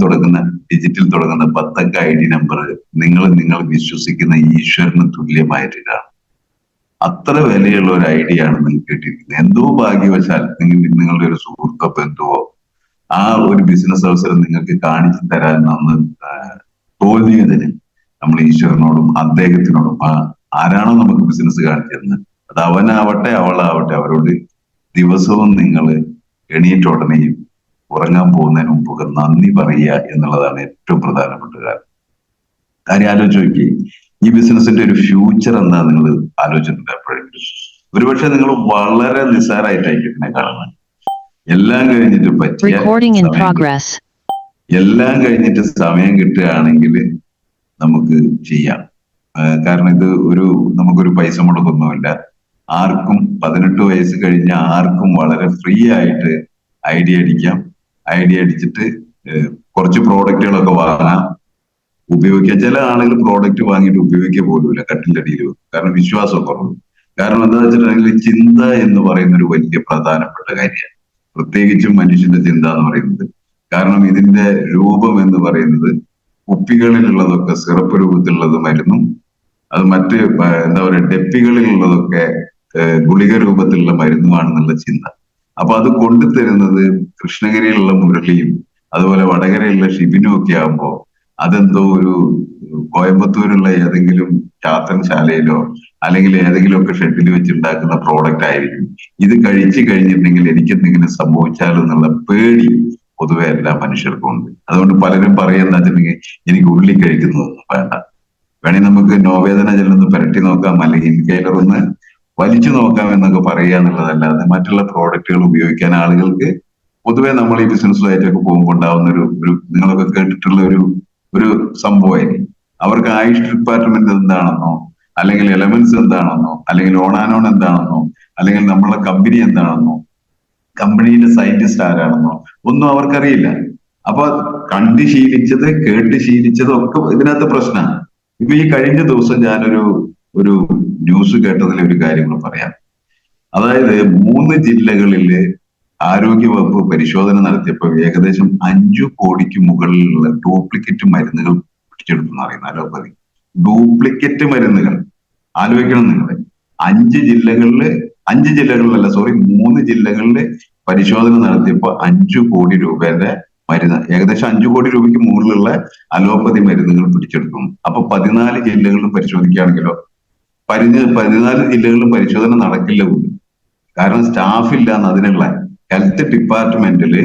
തുടങ്ങുന്ന ഡിജിറ്റിൽ തുടങ്ങുന്ന 10 ID number നിങ്ങൾ വിശ്വസിക്കുന്ന ഈശ്വരന് തുല്യമായിട്ട് കാണും. അത്ര വിലയുള്ള ഒരു ഐഡിയ ആണ് നിങ്ങൾക്ക് കിട്ടിയിരിക്കുന്നത്. എന്തോ ഭാഗ്യവശാൽ നിങ്ങളുടെ ഒരു സുഹൃത്തോ ബന്ധുവോ ആ ഒരു ബിസിനസ് അവസരം നിങ്ങൾക്ക് കാണിച്ചു തരാൻ തോന്നിയതിന് നമ്മൾ ഈശ്വരനോടും അദ്ദേഹത്തിനോടും ആരാണോ നമുക്ക് ബിസിനസ് കാണിച്ചിരുന്നത്, അത് അവനാവട്ടെ അവളാവട്ടെ, അവരോട് ദിവസവും നിങ്ങൾ എണീറ്റ ഉടനെയും ഉറങ്ങാൻ പോകുന്നതിന് മുമ്പ് നന്ദി പറയുക എന്നുള്ളതാണ് ഏറ്റവും പ്രധാനപ്പെട്ട കാര്യം. ആലോചിച്ച് നോക്കി, ഈ ബിസിനസിന്റെ ഒരു ഫ്യൂച്ചർ എന്താ നിങ്ങൾ ആലോചിച്ചിട്ടുണ്ട് എപ്പോഴെങ്കിലും? ഒരുപക്ഷെ നിങ്ങൾ വളരെ നിസ്സാരമായിട്ടായിരിക്കും ഇതിനെ കാണുന്നത്. എല്ലാം കഴിഞ്ഞിട്ട് സമയം കിട്ടുകയാണെങ്കിൽ നമുക്ക് ചെയ്യാം. കാരണം ഇത് നമുക്കൊരു പൈസ മുടക്കൊന്നുമില്ല. ആർക്കും 18 വയസ്സ് കഴിഞ്ഞ ആർക്കും വളരെ ഫ്രീ ആയിട്ട് ഐഡിയ അടിക്കാം. ഐഡിയ അടിച്ചിട്ട് കുറച്ച് പ്രോഡക്റ്റുകളൊക്കെ വാങ്ങാം, ഉപയോഗിക്കാം. ചില ആളുകൾ പ്രോഡക്റ്റ് വാങ്ങിയിട്ട് ഉപയോഗിക്കുക പോലുമില്ല, കട്ടിന്റെ അടിയിൽ വെക്കും. കാരണം വിശ്വാസം കുറവ്. കാരണം എന്താ വെച്ചിട്ടുണ്ടെങ്കിൽ ചിന്ത എന്ന് പറയുന്ന ഒരു വലിയ പ്രധാനപ്പെട്ട കാര്യമാണ്, പ്രത്യേകിച്ചും മനുഷ്യന്റെ ചിന്ത എന്ന് പറയുന്നത്. കാരണം ഇതിന്റെ രൂപം എന്ന് പറയുന്നത് കുപ്പികളിലുള്ളതൊക്കെ സിറപ്പ് രൂപത്തിലുള്ളത് മരുന്നും, അത് മറ്റ് എന്താ പറയുക ഡെപ്പികളിലുള്ളതൊക്കെ ഗുളിക രൂപത്തിലുള്ള മരുന്നുമാണെന്നുള്ള ചിന്ത. അപ്പൊ അത് കൊണ്ടുതരുന്നത് കൃഷ്ണഗിരിയിലുള്ള മുരളിയും അതുപോലെ വടകരയിലുള്ള ഷിബിനും ഒക്കെ ആകുമ്പോ അതെന്തോ ഒരു കോയമ്പത്തൂരുള്ള ഏതെങ്കിലും ശാസ്ത്രശാലയിലോ അല്ലെങ്കിൽ ഏതെങ്കിലും ഒക്കെ ഷെഡിൽ വെച്ചുണ്ടാക്കുന്ന പ്രോഡക്റ്റ് ആയിരിക്കും. ഇത് കഴിച്ചു കഴിഞ്ഞിട്ടുണ്ടെങ്കിൽ എനിക്ക് എന്തെങ്കിലും സംഭവിച്ചാലോ എന്നുള്ള പേടി പൊതുവെ എല്ലാ മനുഷ്യർക്കും ഉണ്ട്. അതുകൊണ്ട് പലരും പറയുന്ന വെച്ചിട്ടുണ്ടെങ്കിൽ എനിക്ക് ഉള്ളി കഴിക്കുന്നതൊന്നും വേണ്ട, വേണമെങ്കിൽ നമുക്ക് നോവേദന ജലൊന്ന് പുരട്ടി നോക്കാം, അല്ലെങ്കിൽ ഇൻഹേലർ ഒന്ന് വലിച്ചു നോക്കാം എന്നൊക്കെ പറയുക എന്നുള്ളതല്ലാതെ മറ്റുള്ള പ്രോഡക്റ്റുകൾ ഉപയോഗിക്കാൻ ആളുകൾക്ക് പൊതുവെ നമ്മൾ ഈ ബിസിനസ്സുമായിട്ടൊക്കെ പോകുമ്പോൾ ഉണ്ടാവുന്ന ഒരു നിങ്ങളൊക്കെ കേട്ടിട്ടുള്ള ഒരു സംഭവമായിരിക്കും. അവർക്ക് ആയുഷ് ഡിപ്പാർട്ട്മെന്റ് എന്താണെന്നോ അല്ലെങ്കിൽ എലമെന്റ്സ് എന്താണെന്നോ അല്ലെങ്കിൽ ഓണാനോൺ എന്താണെന്നോ അല്ലെങ്കിൽ നമ്മളെ കമ്പനി എന്താണെന്നോ കമ്പനിയുടെ സയന്റിസ്റ്റ് ആരാണെന്നോ ഒന്നും അവർക്കറിയില്ല. അപ്പൊ കണ്ടു ശീലിച്ചത് കേട്ട് ശീലിച്ചത് ഒക്കെ ഇതിനകത്ത് പ്രശ്നമാണ്. ഇപ്പൊ ഈ കഴിഞ്ഞ ദിവസം ഞാനൊരു ന്യൂസ് കേട്ടതിലെ ഒരു കാര്യം പറയാം. അതായത് 3 ജില്ലകളില് ആരോഗ്യവകുപ്പ് പരിശോധന നടത്തിയപ്പോൾ ഏകദേശം 5 കോടിക്ക് മുകളിലുള്ള ഡ്യൂപ്ലിക്കേറ്റ് മരുന്നുകൾ പിടിച്ചെടുത്തു എന്ന് പറയുന്ന അലോപ്പതി. ഡ്യൂപ്ലിക്കേറ്റ് മരുന്നുകൾ ആലോചിക്കണം നിങ്ങൾ. 3 ജില്ലകളില് പരിശോധന നടത്തിയപ്പോൾ 5 കോടി രൂപയുടെ മരുന്ന്, ഏകദേശം 5 കോടി രൂപയ്ക്ക് മുകളിലുള്ള അലോപ്പതി മരുന്നുകൾ പിടിച്ചെടുക്കും. അപ്പൊ 14 ജില്ലകളിലും പരിശോധിക്കുകയാണെങ്കിലോ 14 ജില്ലകളിലും പരിശോധന നടക്കില്ല പോലും. കാരണം സ്റ്റാഫ് ഇല്ല എന്ന്. അതിനുള്ള ഹെൽത്ത് ഡിപ്പാർട്ട്മെന്റില്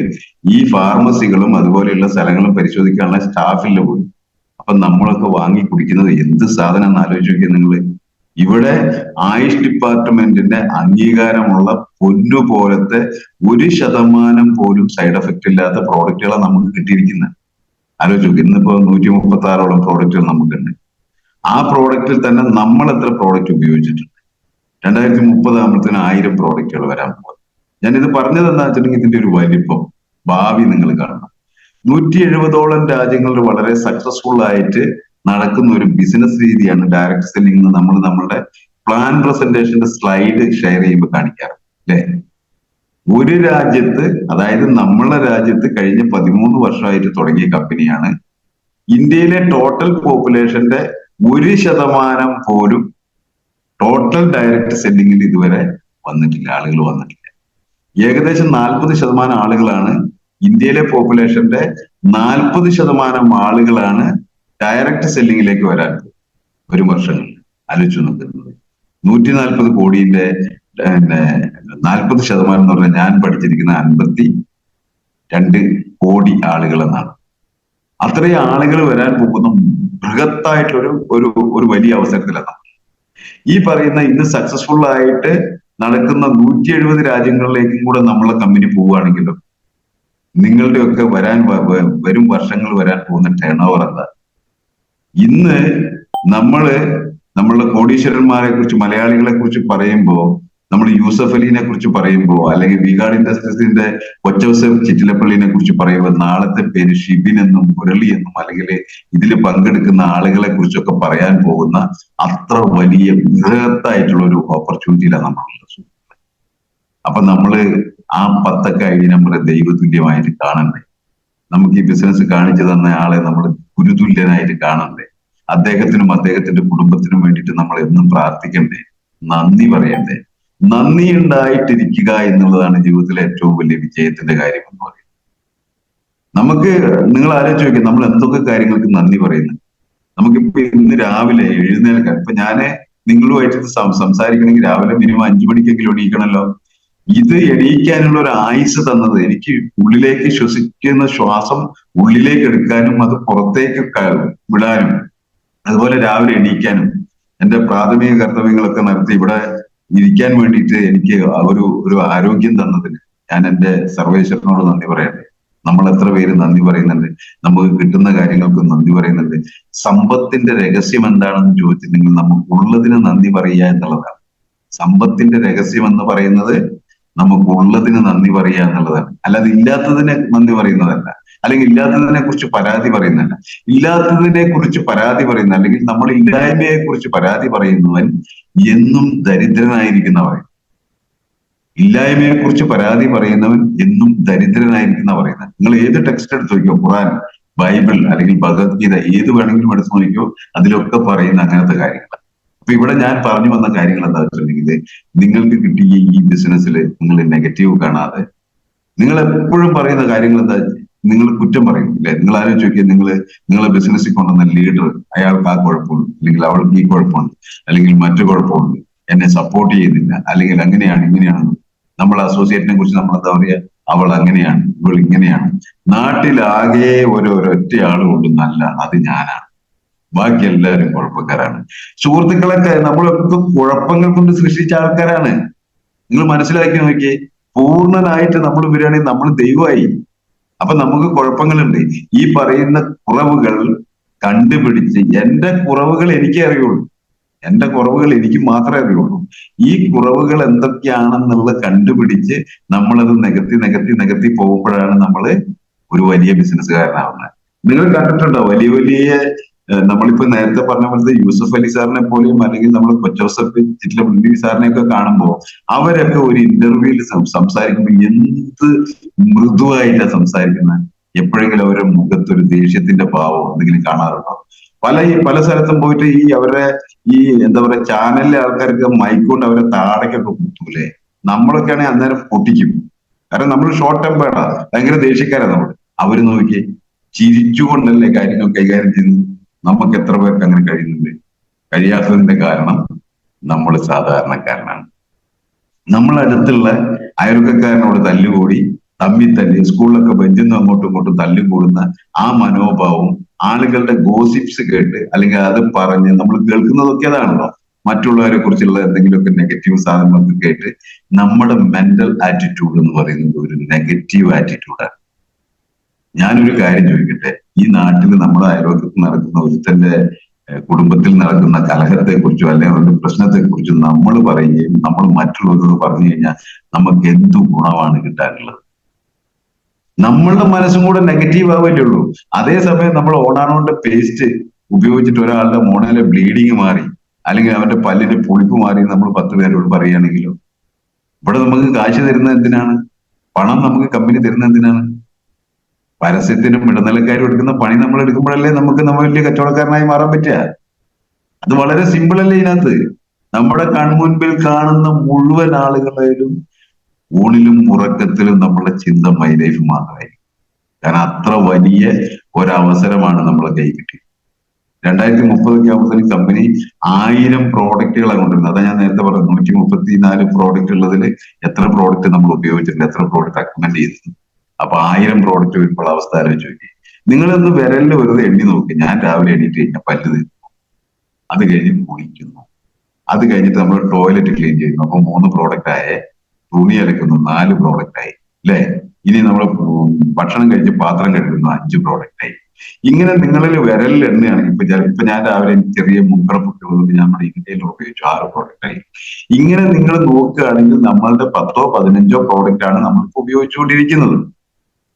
ഈ ഫാർമസികളും അതുപോലെയുള്ള സ്ഥലങ്ങളും പരിശോധിക്കാനുള്ള സ്റ്റാഫില്ല പോലും. അപ്പൊ നമ്മളൊക്കെ വാങ്ങി കുടിക്കുന്നത് എന്ത് സാധനം എന്ന് ആലോചിച്ച് നോക്കിയാൽ നിങ്ങള്. ഇവിടെ ആയുഷ് ഡിപ്പാർട്ട്മെന്റിന്റെ അംഗീകാരമുള്ള പൊന്നു പോലത്തെ 1% പോലും സൈഡ് എഫക്റ്റ് ഇല്ലാത്ത പ്രോഡക്റ്റുകളാണ് നമുക്ക് കിട്ടിയിരിക്കുന്നത്. ആലോചിച്ച് നോക്കി. ഇന്നിപ്പോ 136ഓളം പ്രോഡക്റ്റുകൾ നമുക്കുണ്ട്. ആ പ്രോഡക്റ്റിൽ തന്നെ നമ്മൾ എത്ര പ്രോഡക്റ്റ് ഉപയോഗിച്ചിട്ടുണ്ട്? 2030 ആകുമ്പോഴത്തേന് 1000 പ്രോഡക്റ്റുകൾ വരാൻ പോകും. ഞാനിത് പറഞ്ഞത് എന്താ വെച്ചിട്ടുണ്ടെങ്കിൽ ഇതിന്റെ ഒരു വലിപ്പം ഭാവി നിങ്ങൾ കാണണം. 170ഓളം രാജ്യങ്ങളിൽ വളരെ സക്സസ്ഫുൾ ആയിട്ട് നടക്കുന്ന ഒരു ബിസിനസ് രീതിയാണ് ഡയറക്ട് സെല്ലിംഗ് എന്ന് നമ്മൾ നമ്മളുടെ പ്ലാൻ പ്രസന്റേഷന്റെ സ്ലൈഡ് ഷെയർ ചെയ്യുമ്പോൾ കാണിക്കാറ് അല്ലെ. ഒരു രാജ്യത്ത്, അതായത് നമ്മളെ രാജ്യത്ത് കഴിഞ്ഞ 13 വർഷമായിട്ട് തുടങ്ങിയ കമ്പനിയാണ്. ഇന്ത്യയിലെ ടോട്ടൽ പോപ്പുലേഷന്റെ 1% പോലും ടോട്ടൽ ഡയറക്ട് സെല്ലിംഗിൽ ഇതുവരെ ആളുകൾ വന്നിട്ടില്ല. ഏകദേശം 40% ആളുകളാണ് ഇന്ത്യയിലെ പോപ്പുലേഷന്റെ 40% ആളുകളാണ് ഡയറക്ട് സെല്ലിംഗിലേക്ക് വരാൻ ഒരു വർഷങ്ങളിൽ. ആലോചിച്ചു നോക്കുന്നത് 140 കോടിയുടെ 40% എന്ന് പറഞ്ഞാൽ ഞാൻ പഠിച്ചിരിക്കുന്ന 52 കോടി ആളുകൾ എന്നാണ്. അത്രയും ആളുകൾ വരാൻ പോകുന്ന ബൃഹത്തായിട്ടുള്ള ഒരു വലിയ അവസരത്തിലാണ് ഈ പറയുന്ന ഇന്ന് സക്സസ്ഫുൾ ആയിട്ട് നടക്കുന്ന 170 രാജ്യങ്ങളിലേക്കും കൂടെ നമ്മളെ കമ്പനി പോവുകയാണെങ്കിലും നിങ്ങളുടെയൊക്കെ വരും വർഷങ്ങൾ വരാൻ പോകുന്ന ടേൺ ഓവർ എന്താ? ഇന്ന് നമ്മളുടെ കോടീശ്വരന്മാരെ കുറിച്ച്, മലയാളികളെ കുറിച്ച് പറയുമ്പോൾ, നമ്മൾ യൂസഫ് അലിനെ കുറിച്ച് പറയുമ്പോൾ, അല്ലെങ്കിൽ വികാട് ഇൻഡസ്ട്രീസിന്റെ കൊച്ചൗസഫ് ചിറ്റിലപ്പള്ളിനെ കുറിച്ച് പറയുമ്പോൾ നാളത്തെ പേര് ഷിബിൻ എന്നും മുരളി എന്നും അല്ലെങ്കിൽ ഇതിൽ പങ്കെടുക്കുന്ന ആളുകളെ കുറിച്ചൊക്കെ പറയാൻ പോകുന്ന അത്ര വലിയ ബൃഹത്തായിട്ടുള്ള ഒരു ഓപ്പർച്യൂണിറ്റിയിലാണ് നമ്മളുള്ളത്. അപ്പൊ നമ്മള് ആ 10 ID നമ്പർ ദൈവതുല്യമായിട്ട് കാണണ്ടേ? നമുക്ക് ഈ ബിസിനസ് കാണിച്ചു തന്ന ആളെ നമ്മൾ ഗുരുതുല്യനായിട്ട് കാണണ്ടേ? അദ്ദേഹത്തിനും അദ്ദേഹത്തിന്റെ കുടുംബത്തിനും വേണ്ടിയിട്ട് നമ്മൾ എന്നും പ്രാർത്ഥിക്കണ്ടേ? നന്ദി പറയണ്ടേ? നന്ദി ഉണ്ടായിട്ടിരിക്കുക എന്നുള്ളതാണ് ജീവിതത്തിലെ ഏറ്റവും വലിയ വിജയത്തിന്റെ കാര്യം എന്ന് പറയുന്നത്. നമുക്ക് നിങ്ങൾ ആലോചിച്ച് നോക്കിയാൽ നമ്മൾ എന്തൊക്കെ കാര്യങ്ങൾക്ക് നന്ദി പറയുന്നു. നമുക്കിപ്പോ ഇന്ന് രാവിലെ എഴുന്നേൽക്കാൻ, ഇപ്പൊ ഞാന് നിങ്ങളുമായിട്ട് സംസാരിക്കണമെങ്കിൽ രാവിലെ മിനിമം 5 മണിക്കെങ്കിലും എണീക്കണമല്ലോ. ഇത് എണീക്കാനുള്ള ഒരു ആയുസ് തന്നത് എനിക്ക് ഉള്ളിലേക്ക് ശ്വസിക്കുന്ന ശ്വാസം ഉള്ളിലേക്ക് എടുക്കാനും അത് പുറത്തേക്ക് വിടാനും, അതുപോലെ രാവിലെ എണീക്കാനും, എന്റെ പ്രാഥമിക കർത്തവ്യങ്ങളൊക്കെ നടത്തി ഇവിടെ ഇരിക്കാൻ വേണ്ടിയിട്ട് എനിക്ക് ഒരു ആരോഗ്യം തന്നതിന് ഞാൻ എന്റെ സർവേശ്വരനോട് നന്ദി പറയട്ടെ. നമ്മൾ എത്ര പേര് നന്ദി പറയുന്നുണ്ട്? നമുക്ക് കിട്ടുന്ന കാര്യങ്ങൾക്ക് നന്ദി പറയുന്നുണ്ട്. സമ്പത്തിന്റെ രഹസ്യം എന്താണെന്ന് ചോദിച്ചിട്ടുണ്ടെങ്കിൽ നമുക്കുള്ളതിന് നന്ദി പറയുക എന്നുള്ളതാണ്. സമ്പത്തിന്റെ രഹസ്യം എന്ന് പറയുന്നത് നമുക്കുള്ളതിന് നന്ദി പറയുക എന്നുള്ളതാണ്. അല്ലാതെ ഇല്ലാത്തതിനെ നന്ദി പറയുന്നതല്ല, അല്ലെങ്കിൽ ഇല്ലാത്തതിനെ കുറിച്ച് പരാതി പറയുന്നതല്ല. ഇല്ലാത്തതിനെ കുറിച്ച് പരാതി പറയുന്ന, അല്ലെങ്കിൽ നമ്മൾ ഇല്ലായ്മയെ കുറിച്ച് പരാതി പറയുന്നവൻ എന്നും ദരിദ്രനായിരിക്കുന്നവൻ. ഇല്ലായ്മയെ കുറിച്ച് പരാതി പറയുന്നവൻ എന്നും ദരിദ്രനായിരിക്കുന്ന പറയുന്നത്. നിങ്ങൾ ഏത് ടെക്സ്റ്റ് എടുത്ത് നോക്കിയോ, ഖുറാൻ, ബൈബിൾ അല്ലെങ്കിൽ ഭഗവത്ഗീത, ഏത് വേണമെങ്കിലും എടുത്ത് നോക്കിയോ, അതിലൊക്കെ പറയുന്ന അങ്ങനത്തെ കാര്യങ്ങൾ. അപ്പൊ ഇവിടെ ഞാൻ പറഞ്ഞു വന്ന കാര്യങ്ങൾ എന്താ വെച്ചിട്ടുണ്ടെങ്കിൽ, നിങ്ങൾക്ക് കിട്ടിയ ഈ ബിസിനസ്സിൽ നിങ്ങൾ നെഗറ്റീവ് കാണാതെ, നിങ്ങൾ എപ്പോഴും പറയുന്ന കാര്യങ്ങൾ എന്താ, നിങ്ങൾ കുറ്റം പറയുന്നില്ലേ? നിങ്ങൾ ആലോചിച്ച് നോക്കിയാൽ, നിങ്ങളെ ബിസിനസ്സിൽ കൊണ്ടുവന്ന ലീഡർ, അയാൾക്ക് ആ കുഴപ്പമുണ്ട്, അല്ലെങ്കിൽ അവൾക്ക് ഈ കുഴപ്പമുണ്ട്, അല്ലെങ്കിൽ മറ്റു കുഴപ്പമുണ്ട്, എന്നെ സപ്പോർട്ട് ചെയ്യുന്നില്ല, അല്ലെങ്കിൽ അങ്ങനെയാണ് ഇങ്ങനെയാണ്. നമ്മൾ അസോസിയേറ്റിനെ കുറിച്ച് നമ്മൾ എന്താ പറയുക, അവൾ അങ്ങനെയാണ്, ഇവൾ ഇങ്ങനെയാണ്. നാട്ടിലാകെ ഒരൊറ്റ ആളുകൊണ്ട് നല്ല, അത് ഞാനാണ്, ബാക്കി എല്ലാവരും കുഴപ്പക്കാരാണ്. സുഹൃത്തുക്കളൊക്കെ നമ്മളൊക്കെ കുഴപ്പങ്ങൾ കൊണ്ട് സൃഷ്ടിച്ച ആൾക്കാരാണ്. നിങ്ങൾ മനസ്സിലാക്കി നോക്കിയേ, പൂർണ്ണനായിട്ട് നമ്മൾ വരികയാണെങ്കിൽ നമ്മൾ ദൈവമായി. അപ്പൊ നമുക്ക് കുഴപ്പങ്ങളുണ്ട്. ഈ പറയുന്ന കുറവുകൾ കണ്ടുപിടിച്ച്, എന്റെ കുറവുകൾ എനിക്കേ അറിയുള്ളൂ, എന്റെ കുറവുകൾ എനിക്ക് മാത്രമേ അറിയുള്ളൂ. ഈ കുറവുകൾ എന്തൊക്കെയാണെന്നുള്ളത് കണ്ടുപിടിച്ച് നമ്മളത് നികത്തി പോകുമ്പോഴാണ് നമ്മൾ ഒരു വലിയ ബിസിനസ്സുകാരനാവുന്നത്. നിങ്ങൾ കണ്ടിട്ടുണ്ടോ വലിയ വലിയ, നമ്മളിപ്പോ നേരത്തെ പറഞ്ഞ പോലത്തെ യൂസഫ് അലി സാറിനെ പോലെയും, അല്ലെങ്കിൽ നമ്മൾ കൊച്ചോസഫ് ചിറ്റിലപ്പള്ളി സാറിനെ ഒക്കെ കാണുമ്പോൾ, അവരൊക്കെ ഒരു ഇന്റർവ്യൂവിൽ സംസാരിക്കുമ്പോൾ എന്ത് മൃദുവായിട്ടാണ് സംസാരിക്കുന്നത്. എപ്പോഴെങ്കിലും അവരുടെ മുഖത്തൊരു ദേഷ്യത്തിന്റെ ഭാവം എന്തെങ്കിലും കാണാറുണ്ടോ? പല സ്ഥലത്തും പോയിട്ട് അവരുടെ എന്താ പറയാ, ചാനലിലെ ആൾക്കാർക്ക് മൈക്കൊണ്ട് അവരെ താടക്കൊക്കെ കുത്തൂലേ? നമ്മളൊക്കെ ആണെങ്കിൽ അന്നേരം പൊട്ടിക്കും. കാരണം നമ്മൾ ഷോർട്ട് ടെമ്പേർഡാ, ഭയങ്കര ദേഷ്യക്കാരാ നമ്മൾ. അവര് നോക്കി ചിരിച്ചുകൊണ്ടല്ലേ കാര്യങ്ങൾ കൈകാര്യം ചെയ്യുന്നത്. നമുക്ക് എത്ര പേർക്ക് അങ്ങനെ കഴിയുന്നുണ്ട്? കഴിയാത്തതിന്റെ കാരണം നമ്മൾ സാധാരണക്കാരനാണ്. നമ്മളടുത്തുള്ള അയൽക്കാരനോട് തല്ലുകൂടി, തല്ലി സ്കൂളിലൊക്കെ ബെഞ്ചിന്ന് അങ്ങോട്ടും ഇങ്ങോട്ടും തല്ലുകൂടുന്ന ആ മനോഭാവം, ആളുകളുടെ ഗോസിപ്സ് കേട്ട്, അല്ലെങ്കിൽ അത് പറഞ്ഞ് നമ്മൾ കേൾക്കുന്നതൊക്കെ അതാണല്ലോ, മറ്റുള്ളവരെ കുറിച്ചുള്ള എന്തെങ്കിലുമൊക്കെ നെഗറ്റീവ് സാധനങ്ങളൊക്കെ കേട്ട് നമ്മുടെ മെന്റൽ ആറ്റിറ്റ്യൂഡ് എന്ന് പറയുന്നത് ഒരു നെഗറ്റീവ് ആറ്റിറ്റ്യൂഡാണ്. ഞാനൊരു കാര്യം ചോദിക്കട്ടെ, ഈ നാട്ടിൽ നമ്മുടെ അയൽവക്കത്ത് നടക്കുന്ന ഒരുത്തന്റെ കുടുംബത്തിൽ നടക്കുന്ന കലഹത്തെ കുറിച്ചോ അല്ലെങ്കിൽ അവരുടെ പ്രശ്നത്തെ കുറിച്ചോ നമ്മൾ പറയുകയും നമ്മൾ മറ്റുള്ളവരോട് പറഞ്ഞു കഴിഞ്ഞാൽ നമുക്ക് എന്തു ഗുണമാണ് കിട്ടാനുള്ളത്? നമ്മളുടെ മനസ്സും കൂടെ നെഗറ്റീവ് ആവല്ലേ ഉള്ളൂ. അതേസമയം നമ്മൾ ഓണാണോന്റെ പേസ്റ്റ് ഉപയോഗിച്ചിട്ട് ഒരാളുടെ മോണയിലെ ബ്ലീഡിങ് മാറി, അല്ലെങ്കിൽ അവന്റെ പല്ലിന്റെ പുളിപ്പ് മാറി നമ്മൾ 10 പേരോട് പറയുകയാണെങ്കിലോ, ഇവിടെ നമുക്ക് കാശ് തരുന്നത് എന്തിനാണ്? പണം നമുക്ക് കമ്പനി തരുന്നത് എന്തിനാണ്? പരസ്യത്തിനും ഇടനിലക്കാരും എടുക്കുന്ന പണി നമ്മൾ എടുക്കുമ്പോഴല്ലേ നമുക്ക് നമ്മൾ വലിയ കച്ചവടക്കാരനായി മാറാൻ പറ്റുക. അത് വളരെ സിമ്പിൾ അല്ലേ ഇതിനകത്ത്. നമ്മുടെ കൺമുൻപിൽ കാണുന്ന മുഴുവൻ ആളുകളായാലും ഊണിലും ഉറക്കത്തിലും നമ്മളുടെ ചിന്ത മൈ ലൈഫ് മാത്രമായിരിക്കും. കാരണം അത്ര വലിയ ഒരവസരമാണ് നമ്മളെ കൈ കിട്ടിയത്. 2030 ആകുമ്പോഴത്തേക്കും കമ്പനി 1000 പ്രോഡക്റ്റുകളാണ് കൊണ്ടിരുന്നത്. അതാ ഞാൻ നേരത്തെ പറഞ്ഞു, 134 പ്രോഡക്റ്റ് ഉള്ളതിൽ എത്ര പ്രോഡക്റ്റ് നമ്മൾ ഉപയോഗിച്ചിട്ടുണ്ട്, എത്ര പ്രോഡക്റ്റ് റെക്കമെൻഡ് ചെയ്തിട്ടുണ്ട്. അപ്പൊ 1000 പ്രോഡക്റ്റ് വരുമ്പോൾ അവസ്ഥ ആലോചിച്ച് നോക്കി. നിങ്ങളൊന്ന് വിരലിൽ വെറുതെ എണ്ണി നോക്കി. ഞാൻ രാവിലെ എണീറ്റ് കഴിഞ്ഞാൽ പല്ല് തരുന്നു, അത് കഴിഞ്ഞ് കുളിക്കുന്നു, അത് കഴിഞ്ഞിട്ട് നമ്മൾ ടോയ്ലറ്റ് ക്ലീൻ ചെയ്യുന്നു, അപ്പൊ 3 പ്രോഡക്റ്റ് ആയേ. തുണി അലക്കുന്നു 4 പ്രോഡക്റ്റ് ആയി അല്ലെ? ഇനി നമ്മൾ ഭക്ഷണം കഴിച്ച് പാത്രം കഴുകുന്നു 5 പ്രോഡക്റ്റ് ആയി. ഇങ്ങനെ നിങ്ങളിൽ വിരലിൽ എണ്ണയാണെങ്കിൽ, ഇപ്പൊ ഞാൻ രാവിലെ ചെറിയ മുൻകറപ്പൊക്കെ ഉള്ളത് നമ്മുടെ ഇന്ത്യയിൽ ഉപയോഗിച്ചു 6 പ്രോഡക്റ്റ് ആയി. ഇങ്ങനെ നിങ്ങൾ നോക്കുകയാണെങ്കിൽ നമ്മളുടെ 10ഓ 15ഓ പ്രോഡക്റ്റ് ആണ് നമ്മളിപ്പോ ഉപയോഗിച്ചുകൊണ്ടിരിക്കുന്നത്.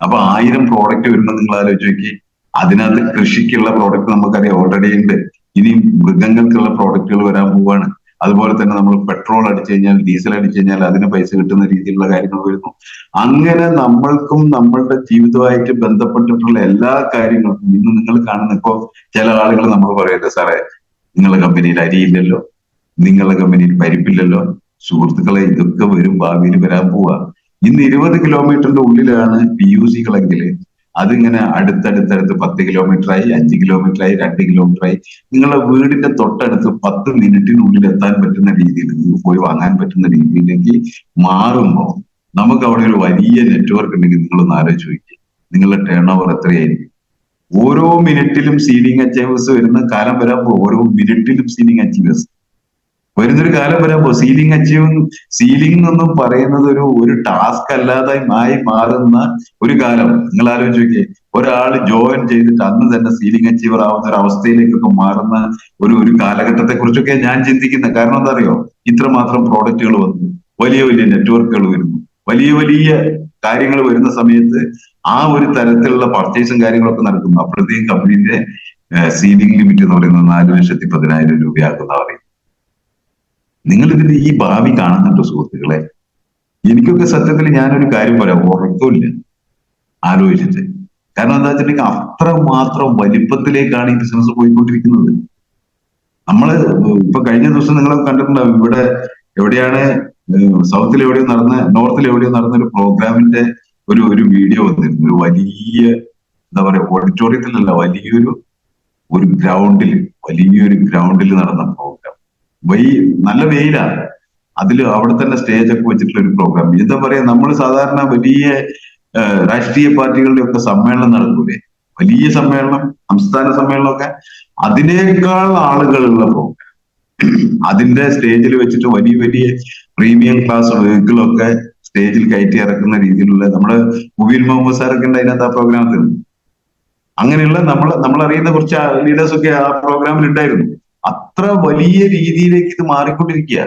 അപ്പൊ 1000 പ്രോഡക്റ്റ് വരുമ്പോൾ നിങ്ങൾ ആലോചിച്ച് നോക്കി. അതിനകത്ത് കൃഷിക്കുള്ള പ്രോഡക്റ്റ് നമുക്കറിയാം ഓൾറെഡി ഉണ്ട്. ഇനി മൃഗങ്ങൾക്കുള്ള പ്രോഡക്റ്റുകൾ വരാൻ പോവാണ്. അതുപോലെ തന്നെ നമ്മൾ പെട്രോൾ അടിച്ചു കഴിഞ്ഞാൽ, ഡീസൽ അടിച്ചു കഴിഞ്ഞാൽ അതിന് പൈസ കിട്ടുന്ന രീതിയിലുള്ള കാര്യങ്ങൾ വരുന്നു. അങ്ങനെ നമ്മൾക്കും നമ്മളുടെ ജീവിതമായിട്ട് ബന്ധപ്പെട്ടിട്ടുള്ള എല്ലാ കാര്യങ്ങൾക്കും ഇന്ന് നിങ്ങൾ കാണുന്ന ഇപ്പോ ചില ആളുകൾ നമ്മൾ പറയട്ടെ, സാറേ നിങ്ങളുടെ കമ്പനിയിൽ അരിയില്ലല്ലോ, നിങ്ങളുടെ കമ്പനിയിൽ പരിപ്പില്ലല്ലോ. സുഹൃത്തുക്കളെ, ഇതൊക്കെ വരും, ഭാവിയിൽ വരാൻ പോവാ. ഇന്ന് 20 കിലോമീറ്ററിന്റെ ഉള്ളിലാണ് PUCകളെങ്കിൽ അതിങ്ങനെ അടുത്തടുത്തടുത്ത് 10 കിലോമീറ്ററായി, 5 കിലോമീറ്ററായി, 2 കിലോമീറ്ററായി. നിങ്ങളുടെ വീടിന്റെ തൊട്ടടുത്ത് 10 മിനിറ്റിനുള്ളിൽ എത്താൻ പറ്റുന്ന രീതിയിൽ, നിങ്ങൾക്ക് പോയി വാങ്ങാൻ പറ്റുന്ന രീതിയിലേക്ക് മാറുമ്പോൾ നമുക്ക് അവിടെ ഒരു വലിയ നെറ്റ്വർക്ക് ഉണ്ടെങ്കിൽ നിങ്ങളൊന്ന് ആലോചിച്ച് നോക്കിയേ, നിങ്ങളുടെ ടേൺ ഓവർ എത്രയായിരിക്കും? ഓരോ മിനിറ്റിലും സീലിംഗ് അച്ചീവേഴ്സ് വരുന്ന കാലം വരാൻ പോകും. ഓരോ മിനിറ്റിലും സീലിംഗ് അച്ചീവേഴ്സ് വരുന്നൊരു കാലം വരാമ്പോ സീലിംഗ് എന്നും പറയുന്നത് ഒരു ടാസ്ക് അല്ലാതെ ആയി മാറുന്ന ഒരു കാലം. നിങ്ങൾ ആലോചിച്ച് നോക്കിയേ, ഒരാൾ ജോയിൻ ചെയ്തിട്ട് അന്ന് തന്നെ സീലിംഗ് അച്ചീവർ ആവുന്ന ഒരു അവസ്ഥയിലേക്കൊക്കെ മാറുന്ന ഒരു കാലഘട്ടത്തെ കുറിച്ചൊക്കെ ഞാൻ ചിന്തിക്കുന്നത്. കാരണം എന്താ അറിയോ, ഇത്രമാത്രം പ്രോഡക്റ്റുകൾ വന്നു, വലിയ വലിയ നെറ്റ്വർക്കുകൾ വരുന്നു, വലിയ വലിയ കാര്യങ്ങൾ വരുന്ന സമയത്ത് ആ ഒരു തരത്തിലുള്ള പർച്ചേസും കാര്യങ്ങളൊക്കെ നടക്കുന്നു. അപ്പോഴത്തേക്കും കമ്പനിന്റെ സീലിംഗ് ലിമിറ്റ് എന്ന് പറയുന്നത് 4,10,000 രൂപയാക്കുന്ന പറയും. നിങ്ങൾ ഇതിന്റെ ഈ ഭാവി കാണുന്നുണ്ടോ സുഹൃത്തുക്കളെ? എനിക്കൊക്കെ സത്യത്തിൽ ഞാനൊരു കാര്യം പറയാം, ഉറക്കമില്ല ആലോചിച്ചിട്ട്. കാരണം എന്താ വെച്ചിട്ടുണ്ടെങ്കിൽ അത്രമാത്രം വലിപ്പത്തിലേക്കാണ് ഈ ബിസിനസ് പോയിക്കൊണ്ടിരിക്കുന്നത്. നമ്മള് ഇപ്പൊ കഴിഞ്ഞ ദിവസം നിങ്ങൾ കണ്ടിട്ടുണ്ടാവും, ഇവിടെ എവിടെയാണ് സൗത്തിൽ എവിടെയോ നോർത്തിൽ എവിടെയോ നടന്ന ഒരു പ്രോഗ്രാമിന്റെ ഒരു വീഡിയോ വന്നിരുന്നു. ഒരു വലിയ എന്താ പറയാ, ഓഡിറ്റോറിയത്തിലല്ല, വലിയൊരു ഗ്രൗണ്ടിൽ നടന്ന പ്രോഗ്രാം. നല്ല വെയിലാണ്, അതിൽ അവിടെ തന്നെ സ്റ്റേജ് ഒക്കെ വെച്ചിട്ടുള്ള ഒരു പ്രോഗ്രാം. എന്താ പറയാ, നമ്മൾ സാധാരണ വലിയ രാഷ്ട്രീയ പാർട്ടികളുടെ ഒക്കെ സമ്മേളനം നടക്കൂലേ, വലിയ സമ്മേളനം, സംസ്ഥാന സമ്മേളനമൊക്കെ, അതിനേക്കാൾ ആളുകളുള്ള പ്രോഗ്രാം. അതിന്റെ സ്റ്റേജിൽ വെച്ചിട്ട് വലിയ വലിയ പ്രീമിയം ക്ലാസ് വെഹിക്കിളൊക്കെ സ്റ്റേജിൽ കയറ്റി ഇറക്കുന്ന രീതിയിലുള്ള, നമ്മുടെ മുബീൽ മുഹമ്മദ് സാറൊക്കെ ഉണ്ട് അതിനകത്ത് ആ പ്രോഗ്രാമത്തിൽ. അങ്ങനെയുള്ള നമ്മളറിയുന്ന കുറച്ച് ലീഡേഴ്സ് ഒക്കെ ആ പ്രോഗ്രാമിൽ ഉണ്ടായിരുന്നു. അത്ര വലിയ രീതിയിലേക്ക് ഇത് മാറിക്കൊണ്ടിരിക്കുക.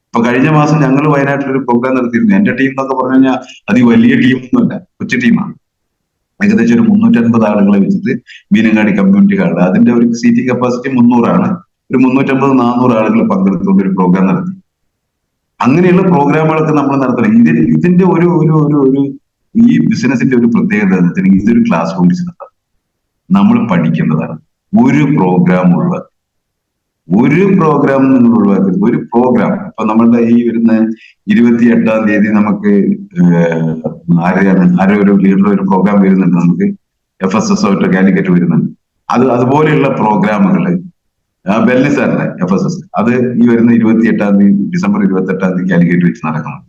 ഇപ്പൊ കഴിഞ്ഞ മാസം ഞങ്ങൾ വയനാട്ടിൽ ഒരു പ്രോഗ്രാം നടത്തിയിരുന്നു. എന്റെ ടീം എന്നൊക്കെ പറഞ്ഞു കഴിഞ്ഞാൽ അത് വലിയ ടീമൊന്നുമല്ല, കൊച്ചു ടീമാണ്. ഏകദേശം ഒരു 350 ആളുകളെ വെച്ചിട്ട് മീനങ്ങാടി കമ്മ്യൂണിറ്റി ഹാളിൽ, അതിന്റെ ഒരു സീറ്റിംഗ് കപ്പാസിറ്റി 300 ഒരു 350-400 ആളുകൾ പങ്കെടുത്തുകൊണ്ട് ഒരു പ്രോഗ്രാം നടത്തി. അങ്ങനെയുള്ള പ്രോഗ്രാമുകളൊക്കെ നമ്മൾ നടത്തണം. ഇതിന്റെ ഒരു ഈ ബിസിനസിന്റെ ഒരു പ്രത്യേകത എന്ന് വെച്ചിട്ടുണ്ടെങ്കിൽ ഇതൊരു ക്ലാസ് റൂം ബിസിനസ്സാണ്. നമ്മൾ പഠിക്കേണ്ടതാണ്. ഒരു പ്രോഗ്രാം നിങ്ങൾ ഒഴിവാക്കരുത്. ഒരു പ്രോഗ്രാം ഇപ്പൊ നമ്മളുടെ ഈ വരുന്ന 28-ാം തീയതി നമുക്ക് ആരോ ഒരു ലീഡർ ഒരു പ്രോഗ്രാം വരുന്നുണ്ട്, നമുക്ക് FSS കാലിക്കറ്റ് വരുന്നുണ്ട്. അതുപോലെയുള്ള പ്രോഗ്രാമുകൾ വെൽനസ് സാറിന്റെ FSS അത് ഈ വരുന്ന 28-ാം തീയതി ഡിസംബർ 28-ാം തീയതി കാലിക്കറ്റ് വെച്ച് നടക്കണം.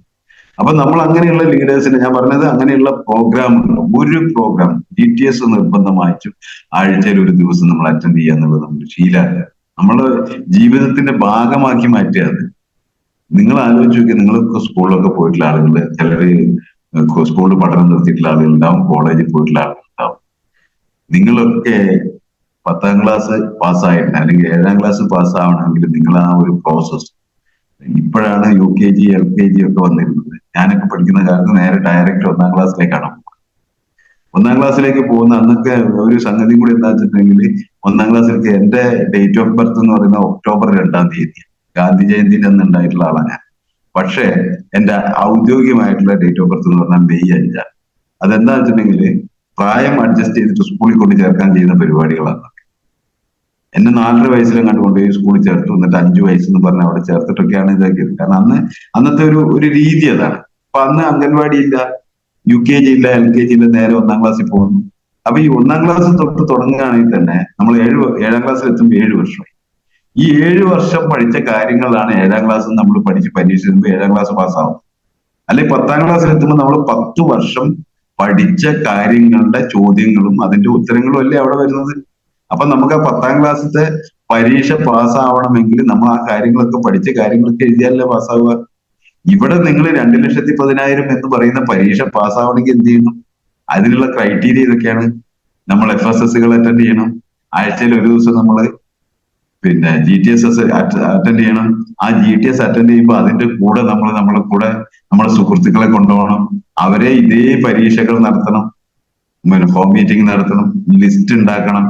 അപ്പൊ നമ്മൾ അങ്ങനെയുള്ള ലീഡേഴ്സിന് ഞാൻ പറഞ്ഞത്, അങ്ങനെയുള്ള പ്രോഗ്രാമുകൾ, ഒരു പ്രോഗ്രാം DTS നിർബന്ധമായിട്ടും ആഴ്ചയിൽ ഒരു ദിവസം നമ്മൾ അറ്റൻഡ് ചെയ്യുക എന്നുള്ളത് നമ്മൾ ശീലമാക്കുക, നമ്മള് ജീവിതത്തിന്റെ ഭാഗമാക്കി മാറ്റുക. അത് നിങ്ങൾ ആലോചിച്ച് നോക്കിയാൽ, നിങ്ങളൊക്കെ സ്കൂളിലൊക്കെ പോയിട്ടുള്ള ആളുകൾ, ചിലര് സ്കൂളിൽ പഠനം നിർത്തിയിട്ടുള്ള ആളുകളുണ്ടാവും, കോളേജിൽ പോയിട്ടുള്ള ആളുകളുണ്ടാവും. നിങ്ങളൊക്കെ 10ാം ക്ലാസ് പാസ്സായിട്ട് അല്ലെങ്കിൽ 7ാം ക്ലാസ് പാസ്സാവണമെങ്കിൽ നിങ്ങൾ ആ ഒരു പ്രോസസ്, ഇപ്പോഴാണ് UKG LKG ഒക്കെ വന്നിരുന്നത്. ഞാനൊക്കെ പഠിക്കുന്ന കാലത്ത് നേരെ ഡയറക്റ്റ് 1ാം ക്ലാസ്സിലേക്കാണ്. 1ാം ക്ലാസ്സിലേക്ക് പോകുന്ന അന്നൊക്കെ ഒരു സംഗതി കൂടി എന്താ വെച്ചിട്ടുണ്ടെങ്കിൽ, 1ാം ക്ലാസ്സിലേക്ക് എന്റെ ഡേറ്റ് ഓഫ് ബർത്ത് എന്ന് പറയുന്നത് ഒക്ടോബർ 2-ാം തീയതി, ഗാന്ധി ജയന്തിന്റെ അന്ന് ഉണ്ടായിട്ടുള്ള ആളാണ് ഞാൻ. പക്ഷെ എന്റെ ഔദ്യോഗികമായിട്ടുള്ള ഡേറ്റ് ഓഫ് ബർത്ത് എന്ന് പറഞ്ഞാൽ മെയ് 5. അതെന്താ വെച്ചിട്ടുണ്ടെങ്കിൽ പ്രായം അഡ്ജസ്റ്റ് ചെയ്തിട്ട് സ്കൂളിൽ കൊണ്ട് ചേർക്കാൻ ചെയ്യുന്ന പരിപാടികളാണ്. എന്നെ 4.5 വയസ്സിലും കണ്ടുകൊണ്ടുപോയി സ്കൂളിൽ ചേർത്തു, എന്നിട്ട് 5 വയസ്സെന്ന് പറഞ്ഞ് അവിടെ ചേർത്തിട്ടൊക്കെയാണ് ഇതാക്കിയത്. കാരണം അന്നത്തെ ഒരു രീതി അതാണ്. അപ്പൊ അന്ന് അംഗൻവാടി ഇല്ല, UKG ഇല്ല, LKG ഇല്ല, നേരെ 1ാം ക്ലാസ്സിൽ പോകുന്നു. അപ്പൊ ഈ 1ാം ക്ലാസ് തൊട്ട് തുടങ്ങുകയാണെങ്കിൽ തന്നെ നമ്മൾ 7ാം ക്ലാസ്സിൽ എത്തുമ്പോൾ 7 വർഷമായി. ഈ 7 വർഷം പഠിച്ച കാര്യങ്ങളാണ് 7ാം ക്ലാസ് നമ്മൾ പഠിച്ച് പരീക്ഷ എഴുതുമ്പോൾ 7ാം ക്ലാസ് പാസ്സാവും. അല്ലെങ്കിൽ 10ാം ക്ലാസ്സിൽ എത്തുമ്പോൾ നമ്മൾ 10 വർഷം പഠിച്ച കാര്യങ്ങളുടെ ചോദ്യങ്ങളും അതിന്റെ ഉത്തരങ്ങളും അല്ലേ അവിടെ വരുന്നത്. അപ്പൊ നമുക്ക് ആ 10ാം ക്ലാസ്സിലത്തെ പരീക്ഷ പാസ്സാവണമെങ്കിൽ നമ്മൾ ആ കാര്യങ്ങളൊക്കെ പഠിച്ച കാര്യങ്ങളൊക്കെ എഴുതിയാലല്ലേ പാസ്സാവുക. ഇവിടെ നിങ്ങൾ 2,10,000 എന്ന് പറയുന്ന പരീക്ഷ പാസ്സാവണമെങ്കിൽ എന്ത് ചെയ്യണം? അതിനുള്ള ക്രൈറ്റീരിയ ഇതൊക്കെയാണ്. നമ്മൾ FSSകൾ അറ്റൻഡ് ചെയ്യണം, ആഴ്ചയിൽ ഒരു ദിവസം നമ്മൾ പിന്നെ GTS അറ്റൻഡ് ചെയ്യണം. ആ GTS അറ്റൻഡ് ചെയ്യുമ്പോൾ അതിന്റെ കൂടെ നമ്മളെ സുഹൃത്തുക്കളെ കൊണ്ടുപോകണം, അവരെ ഇതേ പരീക്ഷകൾ നടത്തണം, ഹോം മീറ്റിംഗ് നടത്തണം, ലിസ്റ്റ് ഉണ്ടാക്കണം.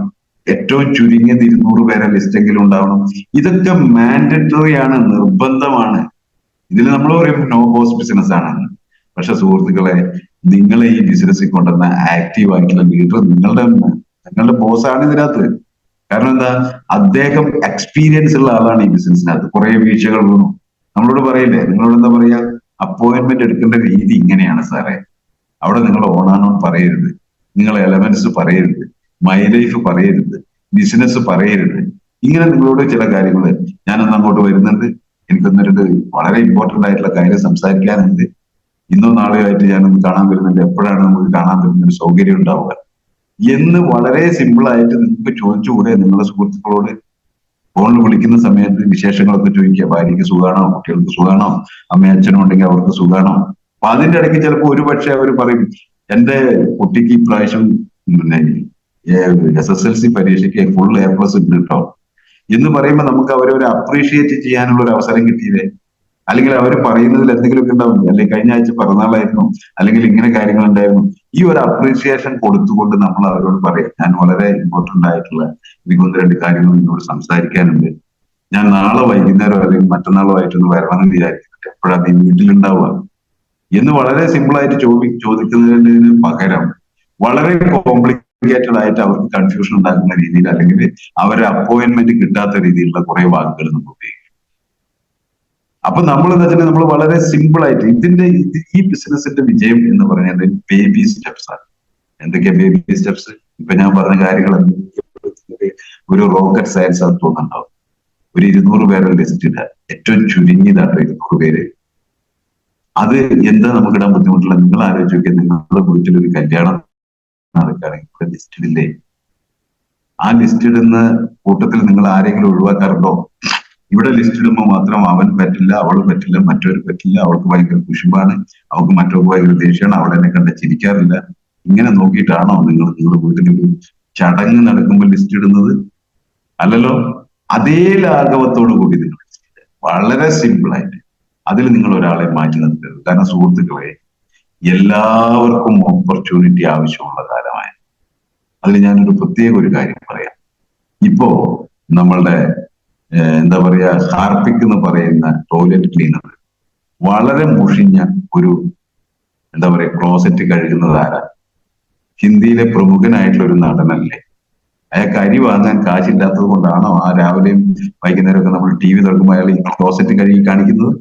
ഏറ്റവും ചുരുങ്ങിയത് 200 പേരെ ലിസ്റ്റെങ്കിലും ഉണ്ടാവണം. ഇതൊക്കെ മാൻഡറ്ററി ആണ്, നിർബന്ധമാണ്. ഇതിൽ നമ്മൾ പറയും നോ കോസ്റ്റ് ബിസിനസ് ആണെന്ന്. പക്ഷെ സുഹൃത്തുക്കളെ, നിങ്ങളെ ഈ ബിസിനസ്സിൽ കൊണ്ടുവന്ന ആക്റ്റീവ് ആയിട്ടുള്ള ലീഡർ നിങ്ങളുടെ ബോസാണ് ഇതിനകത്ത്. കാരണം എന്താ, അദ്ദേഹം എക്സ്പീരിയൻസ് ഉള്ള ആളാണ് ഈ ബിസിനസ്സിനകത്ത്. കുറെ വീഴ്ചകൾ വീണു. നമ്മളോട് പറയില്ലേ, നിങ്ങളോട് എന്താ പറയാ, അപ്പോയിന്റ്മെന്റ് എടുക്കേണ്ട രീതി ഇങ്ങനെയാണ് സാറേ, അവിടെ നിങ്ങൾ ഓണാണോൺ പറയരുത്, നിങ്ങൾ എലമെന്റ്സ് പറയരുത്, മൈ ലൈഫ് പറയരുത്, ബിസിനസ് പറയരുത്. ഇങ്ങനെ നിങ്ങളോട് ചില കാര്യങ്ങൾ ഞാനൊന്ന് അങ്ങോട്ട് വരുന്നുണ്ട്. എനിക്കൊന്നിട്ട് വളരെ ഇമ്പോർട്ടന്റ് ആയിട്ടുള്ള കാര്യം സംസാരിക്കാനുണ്ട്. ഇന്നോ നാളെയോ ആയിട്ട് ഞാനൊന്ന് കാണാൻ വരുന്നുണ്ട്. എപ്പോഴാണ് നമുക്ക് കാണാൻ വരുന്ന ഒരു സൗകര്യം ഉണ്ടാവുക എന്ന് വളരെ സിമ്പിൾ ആയിട്ട് നിങ്ങൾക്ക് ചോദിച്ചുകൂടെ? നിങ്ങളുടെ സുഹൃത്തുക്കളോട് ഫോണിൽ വിളിക്കുന്ന സമയത്ത് വിശേഷങ്ങളൊക്കെ ചോദിക്കുക. ഭാര്യയ്ക്ക് സുഖാണോ, കുട്ടികൾക്ക് സുഖാണോ, അമ്മയും അച്ഛനും ഉണ്ടെങ്കിൽ അവർക്ക് സുഖാണോ. അപ്പൊ അതിന്റെ ഇടയ്ക്ക് ചിലപ്പോൾ ഒരു പക്ഷെ അവർ പറയും, എന്റെ കുട്ടിക്ക് ഇപ്രാവശ്യം പിന്നെ SSLC പരീക്ഷയ്ക്ക് ഫുൾ A+ ഉണ്ട് കേട്ടോ എന്ന് പറയുമ്പോൾ നമുക്ക് അവരെ ഒരു അപ്രീഷിയേറ്റ് ചെയ്യാനുള്ള ഒരു അവസരം കിട്ടിയില്ലേ? അല്ലെങ്കിൽ അവർ പറയുന്നതിൽ എന്തെങ്കിലുമൊക്കെ ഉണ്ടാവും. അല്ലെങ്കിൽ കഴിഞ്ഞ ആഴ്ച പിറന്നാളായിരുന്നു, അല്ലെങ്കിൽ ഇങ്ങനെ കാര്യങ്ങൾ ഉണ്ടായിരുന്നു. ഈ ഒരു അപ്രീസിയേഷൻ കൊടുത്തുകൊണ്ട് നമ്മൾ അവരോട് പറയാം, ഞാൻ വളരെ ഇമ്പോർട്ടന്റ് ആയിട്ടുള്ള എനിക്കൊന്ന് രണ്ട് കാര്യങ്ങൾ നിന്നോട് സംസാരിക്കാനുണ്ട്. ഞാൻ നാളെ വൈകുന്നേരം അല്ലെങ്കിൽ മറ്റന്നാളോ ആയിട്ടൊന്ന് വരണമെന്ന് വിചാരിക്കുന്നുണ്ട്. എപ്പോഴാണ് നീ വീട്ടിലുണ്ടാവുക എന്ന് വളരെ സിമ്പിൾ ആയിട്ട് ചോദിക്കുന്നതിന് പകരം വളരെ കോംപ്ലിക്കേറ്റഡ് ആയിട്ട് അവർക്ക് കൺഫ്യൂഷൻ ഉണ്ടാക്കുന്ന രീതിയിൽ, അല്ലെങ്കിൽ അവരെ അപ്പോയിന്റ്മെന്റ് കിട്ടാത്ത രീതിയിലുള്ള കുറെ വാക്കുകൾ നമ്മൾ ഉപയോഗിക്കും. അപ്പൊ നമ്മൾ എന്താ വെച്ചാൽ നമ്മൾ വളരെ സിമ്പിൾ ആയിട്ട് ഈ ബിസിനസിന്റെ വിജയം എന്ന് പറയുന്നത് ബേബി സ്റ്റെപ്സ് ആണ്. എന്തൊക്കെയാ ബേബി സ്റ്റെപ്സ്? ഇപ്പൊ ഞാൻ പറഞ്ഞ കാര്യങ്ങൾ ഒരു റോക്കറ്റ് സയൻസ് അത് തോന്നുന്നുണ്ടാവും. ഒരു 200 പേരെ ലിസ്റ്റ് ഇടുക, ഏറ്റവും ചുരുങ്ങിയതാണ് 200 പേര്. അത് എന്താ നമുക്ക് ഇടാൻ ബുദ്ധിമുട്ടുള്ള? നിങ്ങൾ ആലോചിച്ച് നോക്കിയാൽ നിങ്ങളുടെ വീട്ടിൽ ഒരു കല്യാണം നടക്കുകയാണെങ്കിൽ ലിസ്റ്റ് ഇടില്ലേ? ആ ലിസ്റ്റ് ഇടുന്ന കൂട്ടത്തിൽ നിങ്ങൾ ആരെങ്കിലും ഒഴിവാക്കാറുണ്ടോ? ഇവിടെ ലിസ്റ്റ് ഇടുമ്പോൾ മാത്രം അവൻ പറ്റില്ല, അവൾ പറ്റില്ല, മറ്റവർ പറ്റില്ല, അവൾക്ക് ഭയങ്കര കുശുമ്പാണ്, അവൾക്ക് മറ്റവർക്ക് ഭയങ്കര ദേഷ്യമാണ്, അവളെന്നെ കണ്ട ചിരിക്കാറില്ല. ഇങ്ങനെ നോക്കിയിട്ടാണോ നിങ്ങളുടെ വീട്ടിലൊരു ചടങ്ങ് നടക്കുമ്പോൾ ലിസ്റ്റ് ഇടുന്നത്? അല്ലല്ലോ. അതേ ലാഘവത്തോടു കൂടി നിങ്ങൾ വളരെ സിമ്പിൾ ആയിട്ട് അതിൽ നിങ്ങൾ ഒരാളെ മാറ്റി നിർത്തരുത്. കാരണം സുഹൃത്തുക്കളെ, എല്ലാവർക്കും ഓപ്പർച്യൂണിറ്റി ആവശ്യമുള്ള കാലമായ അതിൽ ഞാനൊരു പ്രത്യേക ഒരു കാര്യം പറയാം. ഇപ്പോ നമ്മളുടെ എന്താ പറയാ, ഹാർപിക് എന്ന് പറയുന്ന ടോയ്ലറ്റ് ക്ലീനർ വളരെ മുഷിഞ്ഞ ഒരു എന്താ പറയാ ക്ലോസറ്റ് കഴുകുന്നത് ആരാ? ഹിന്ദിയിലെ പ്രമുഖനായിട്ടുള്ള ഒരു നടനല്ലേ? അയാൾക്ക് അരി വാങ്ങാൻ കാശില്ലാത്തത് കൊണ്ടാണോ ആ രാവിലെയും വൈകുന്നേരമൊക്കെ നമ്മൾ TV തുറക്കുമ്പോൾ അയാൾ ഈ ക്ലോസറ്റ് കഴുകി കാണിക്കുന്നത്?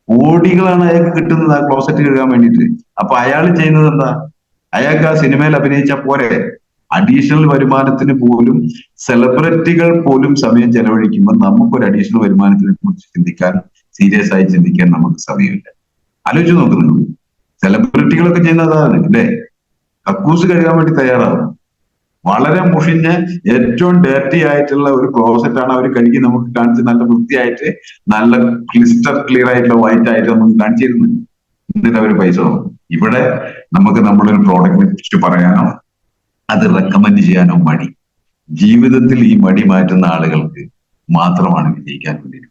കോടികളാണ് അയാൾക്ക് കിട്ടുന്നത് ആ ക്ലോസറ്റ് കഴുകാൻ വേണ്ടിയിട്ട്. അപ്പൊ അയാൾ ചെയ്യുന്നത് എന്താ? അയാൾക്ക് ആ സിനിമയിൽ അഭിനയിച്ചാൽ പോരെ? അഡീഷണൽ വരുമാനത്തിന് പോലും സെലിബ്രിറ്റികൾ പോലും സമയം ചെലവഴിക്കുമ്പോൾ നമുക്കൊരു അഡീഷണൽ വരുമാനത്തിനെ കുറിച്ച് ചിന്തിക്കാൻ, സീരിയസ് ആയി ചിന്തിക്കാൻ നമുക്ക് സമയമില്ല. ആലോചിച്ച് നോക്കുന്നു, സെലിബ്രിറ്റികളൊക്കെ ചെയ്യുന്നതാണ് അല്ലേ? കക്കൂസ് കഴുകാൻ വേണ്ടി തയ്യാറാവും. വളരെ മുഷിഞ്ഞ് ഏറ്റവും ഡേർട്ടി ആയിട്ടുള്ള ഒരു ക്ലോസറ്റ് ആണ് അവർ കഴുകി നമുക്ക് കാണിച്ച് നല്ല വൃത്തിയായിട്ട് നല്ല ക്ലിസ്റ്റർ ക്ലിയർ ആയിട്ടുള്ള വൈറ്റ് ആയിട്ട് നമുക്ക് കാണിച്ചിരുന്നു. എന്നിട്ട് അവർ പൈസ തന്നു. ഇവിടെ നമുക്ക് നമ്മുടെ ഒരു പ്രോഡക്റ്റിനെ കുറിച്ച് പറയാനോ അത് റെക്കമെൻഡ് ചെയ്യാനോ മടി. ജീവിതത്തിൽ ഈ മടി മാറ്റുന്ന ആളുകൾക്ക് മാത്രമാണ് വിജയിക്കാൻ വേണ്ടിയിട്ട്.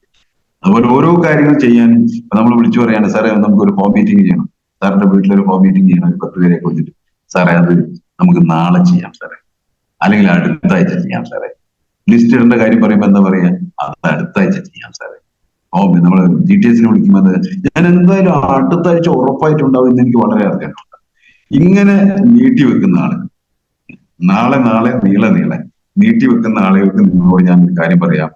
അതുപോലെ ഓരോ കാര്യങ്ങൾ ചെയ്യാൻ നമ്മൾ വിളിച്ചു പറയാണ്, സാറേ നമുക്കൊരു ഹോം മീറ്റിംഗ് ചെയ്യണം, സാറിന്റെ വീട്ടിലൊരു ഹോം മീറ്റിംഗ് ചെയ്യണം, ഒരു 10 പേരെ കൊടുത്തിട്ട്, സാറേ അത് നമുക്ക് നാളെ ചെയ്യാം സാറേ, അല്ലെങ്കിൽ അടുത്ത ആഴ്ച ചെയ്യാം സാറേ. ലിസ്റ്റ് ഇടേണ്ട കാര്യം പറയുമ്പോൾ എന്താ പറയാ, അത് അടുത്ത ആഴ്ച ചെയ്യാം സാറേ. നമ്മൾ GTSന് വിളിക്കുമ്പോൾ ഞാൻ എന്തായാലും അടുത്ത ആഴ്ച ഉറപ്പായിട്ടുണ്ടാവും എന്ന് എനിക്ക് വളരെ അറിയാനുണ്ട്. ഇങ്ങനെ നീട്ടി വെക്കുന്ന ആള്, നാളെ നീളെ നീട്ടിവെക്കുന്ന ആളുകൾക്ക് നിങ്ങളോട് ഞാൻ ഒരു കാര്യം പറയാം,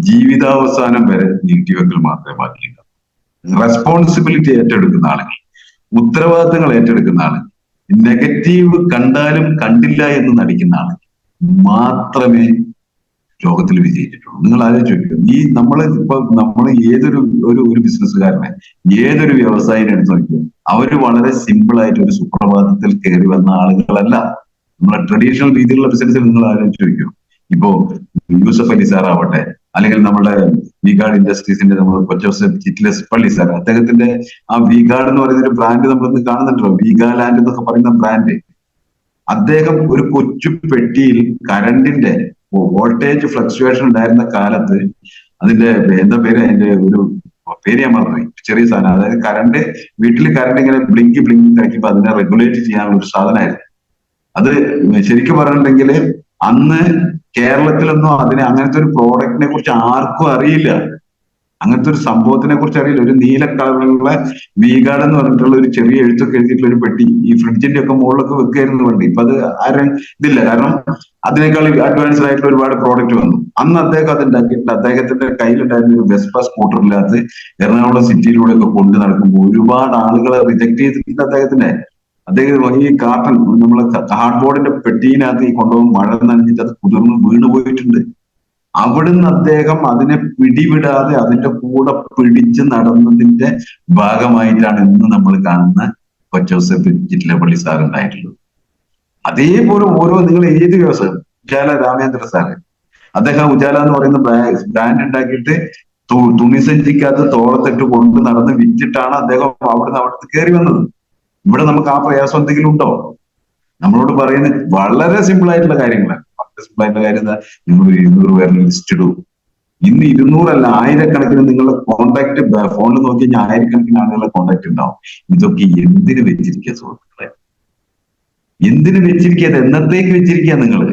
ജീവിതാവസാനം വരെ നീട്ടിവെക്കൽ മാത്രമേ ബാക്കിയുണ്ടാവൂ. റെസ്പോൺസിബിലിറ്റി ഏറ്റെടുക്കുന്ന ആളുകൾ, ഉത്തരവാദിത്തങ്ങൾ ഏറ്റെടുക്കുന്ന ആളുകൾ, നെഗറ്റീവ് കണ്ടാലും കണ്ടില്ല എന്ന് നടിക്കുന്ന ആളുകൾ മാത്രമേ ലോകത്തിൽ വിജയിച്ചിട്ടുള്ളൂ. നിങ്ങൾ ആലോചിച്ച് നോക്കുക, നമ്മൾ ഏതൊരു ഒരു ബിസിനസ്സുകാരനെ, ഏതൊരു വ്യവസായിനെ എടുത്ത് നോക്കിയോ, അവര് വളരെ സിമ്പിൾ ആയിട്ട് ഒരു സുപ്രഭാതത്തിൽ കയറി വന്ന ആളുകളല്ല. നമ്മളെ ട്രഡീഷണൽ രീതിയിലുള്ള ബിസിനസ്സിൽ നിങ്ങൾ ആലോചിച്ച് നോക്കിയോ, ഇപ്പോ യൂസഫ് അലി സാർ ആവട്ടെ, അല്ലെങ്കിൽ നമ്മുടെ വിഗാർഡ് ഇൻഡസ്ട്രീസിന്റെ നമ്മൾ ജോസഫ് ചിറ്റ്ലസ് പള്ളി സാർ, അദ്ദേഹത്തിന്റെ ആ വിഗാർഡ് എന്ന് പറയുന്ന ഒരു ബ്രാൻഡ് നമ്മളിന്ന് കാണുന്നുണ്ടല്ലോ, വിഗാലാൻഡ് എന്നൊക്കെ പറയുന്ന ബ്രാൻഡ്. അദ്ദേഹം ഒരു കൊച്ചു പെട്ടിയിൽ കറണ്ടിന്റെ വോൾട്ടേജ് ഫ്ലക്ച്വേഷൻ ഉണ്ടായിരുന്ന കാലത്ത് അതിന്റെ എന്താ പേര്, അതിന്റെ ഒരു പേര് ഞാൻ മറന്നുപോയി, ചെറിയ സാധനം, അതായത് കറണ്ട് വീട്ടിൽ കറണ്ട് ഇങ്ങനെ ബ്ലിങ്കി കളിക്കുമ്പോൾ അതിനെ റെഗുലേറ്റ് ചെയ്യാനുള്ള ഒരു സാധനമായിരുന്നു അത്. ശരിക്കും പറഞ്ഞിട്ടുണ്ടെങ്കിൽ അന്ന് കേരളത്തിലൊന്നും അങ്ങനത്തെ ഒരു പ്രോഡക്റ്റിനെ കുറിച്ച് ആർക്കും അറിയില്ല. അങ്ങനത്തെ ഒരു സംഭവത്തിനെ കുറിച്ച് അറിയില്ല. ഒരു നീല കളറിലുള്ള വീഗാർഡ് എന്ന് പറഞ്ഞിട്ടുള്ള ഒരു ചെറിയ എഴുത്തൊക്കെ എഴുതിയിട്ടുള്ള ഒരു പെട്ടി ഈ ഫ്രിഡ്ജിന്റെ ഒക്കെ മുകളിലൊക്കെ വെക്കായിരുന്നു വേണ്ടി. ഇപ്പൊ അത് ആരും ഇതില്ല. കാരണം അതിനേക്കാൾ അഡ്വാൻസ്ഡ് ആയിട്ടുള്ള ഒരുപാട് പ്രോഡക്റ്റ് വന്നു. അന്ന് അദ്ദേഹം അത് ഉണ്ടാക്കിയിട്ടുണ്ട്. അദ്ദേഹത്തിന്റെ കയ്യിലുണ്ടായിരുന്ന ഒരു വെസ്പ സ്കൂട്ടറിനകത്ത് എറണാകുളം സിറ്റിയിലൂടെ ഒക്കെ കൊണ്ടു നടക്കുമ്പോൾ ഒരുപാട് ആളുകളെ റിജക്ട് ചെയ്തിട്ടുണ്ട് അദ്ദേഹം ഈ കാർട്ടൺ നമ്മള് ഹാർഡ് ബോർഡിന്റെ പെട്ടിയിനകത്ത് ഈ കൊണ്ടുപോകും മഴ നനഞ്ഞിട്ട് അത് കുതിർന്ന് വീണ് പോയിട്ടുണ്ട്. അവിടുന്ന് അദ്ദേഹം അതിനെ പിടിവിടാതെ അതിന്റെ കൂടെ പിടിച്ച് നടന്നതിന്റെ ഭാഗമായിട്ടാണ് ഇന്ന് നമ്മൾ കാണുന്ന കൊച്ചൗസേപ്പ് ചിറ്റിലപ്പള്ളി സാർ ഉണ്ടായിട്ടുള്ളത്. അതേപോലെ നിങ്ങൾ ഏത് വ്യവസായം ഉജാല രാമേന്ദ്ര സാറ് അദ്ദേഹം ഉജാല എന്ന് പറയുന്ന ബ്രാൻഡ് ഉണ്ടാക്കിയിട്ട് തുണിസഞ്ചിക്കകത്ത് തോളത്തിട്ട് കൊണ്ട് നടന്ന് വിറ്റിട്ടാണ് അദ്ദേഹം അവിടുന്ന് കയറി വന്നത്. ഇവിടെ നമുക്ക് ആ പ്രയാസം എന്തെങ്കിലും ഉണ്ടോ? നമ്മളോട് പറയുന്നത് വളരെ സിമ്പിൾ ആയിട്ടുള്ള കാര്യങ്ങളാണ്. വളരെ സിമ്പിൾ ആയിട്ടുള്ള കാര്യം എന്താ? നിങ്ങൾ 200 പേരുടെ ലിസ്റ്റ് ഇടൂ. ഇന്ന് 200 ആയിരക്കണക്കിന് നിങ്ങളുടെ കോണ്ടാക്ട് ഫോണിൽ നോക്കി കഴിഞ്ഞാൽ ആയിരക്കണക്കിന് ആളുകളുടെ കോണ്ടാക്ട് ഉണ്ടാവും. ഇതൊക്കെ എന്തിനു വെച്ചിരിക്കുക സുഹൃത്തുക്കളെ? എന്തിനു വെച്ചിരിക്കുക? എന്നത്തേക്ക് വെച്ചിരിക്കുക നിങ്ങൾ?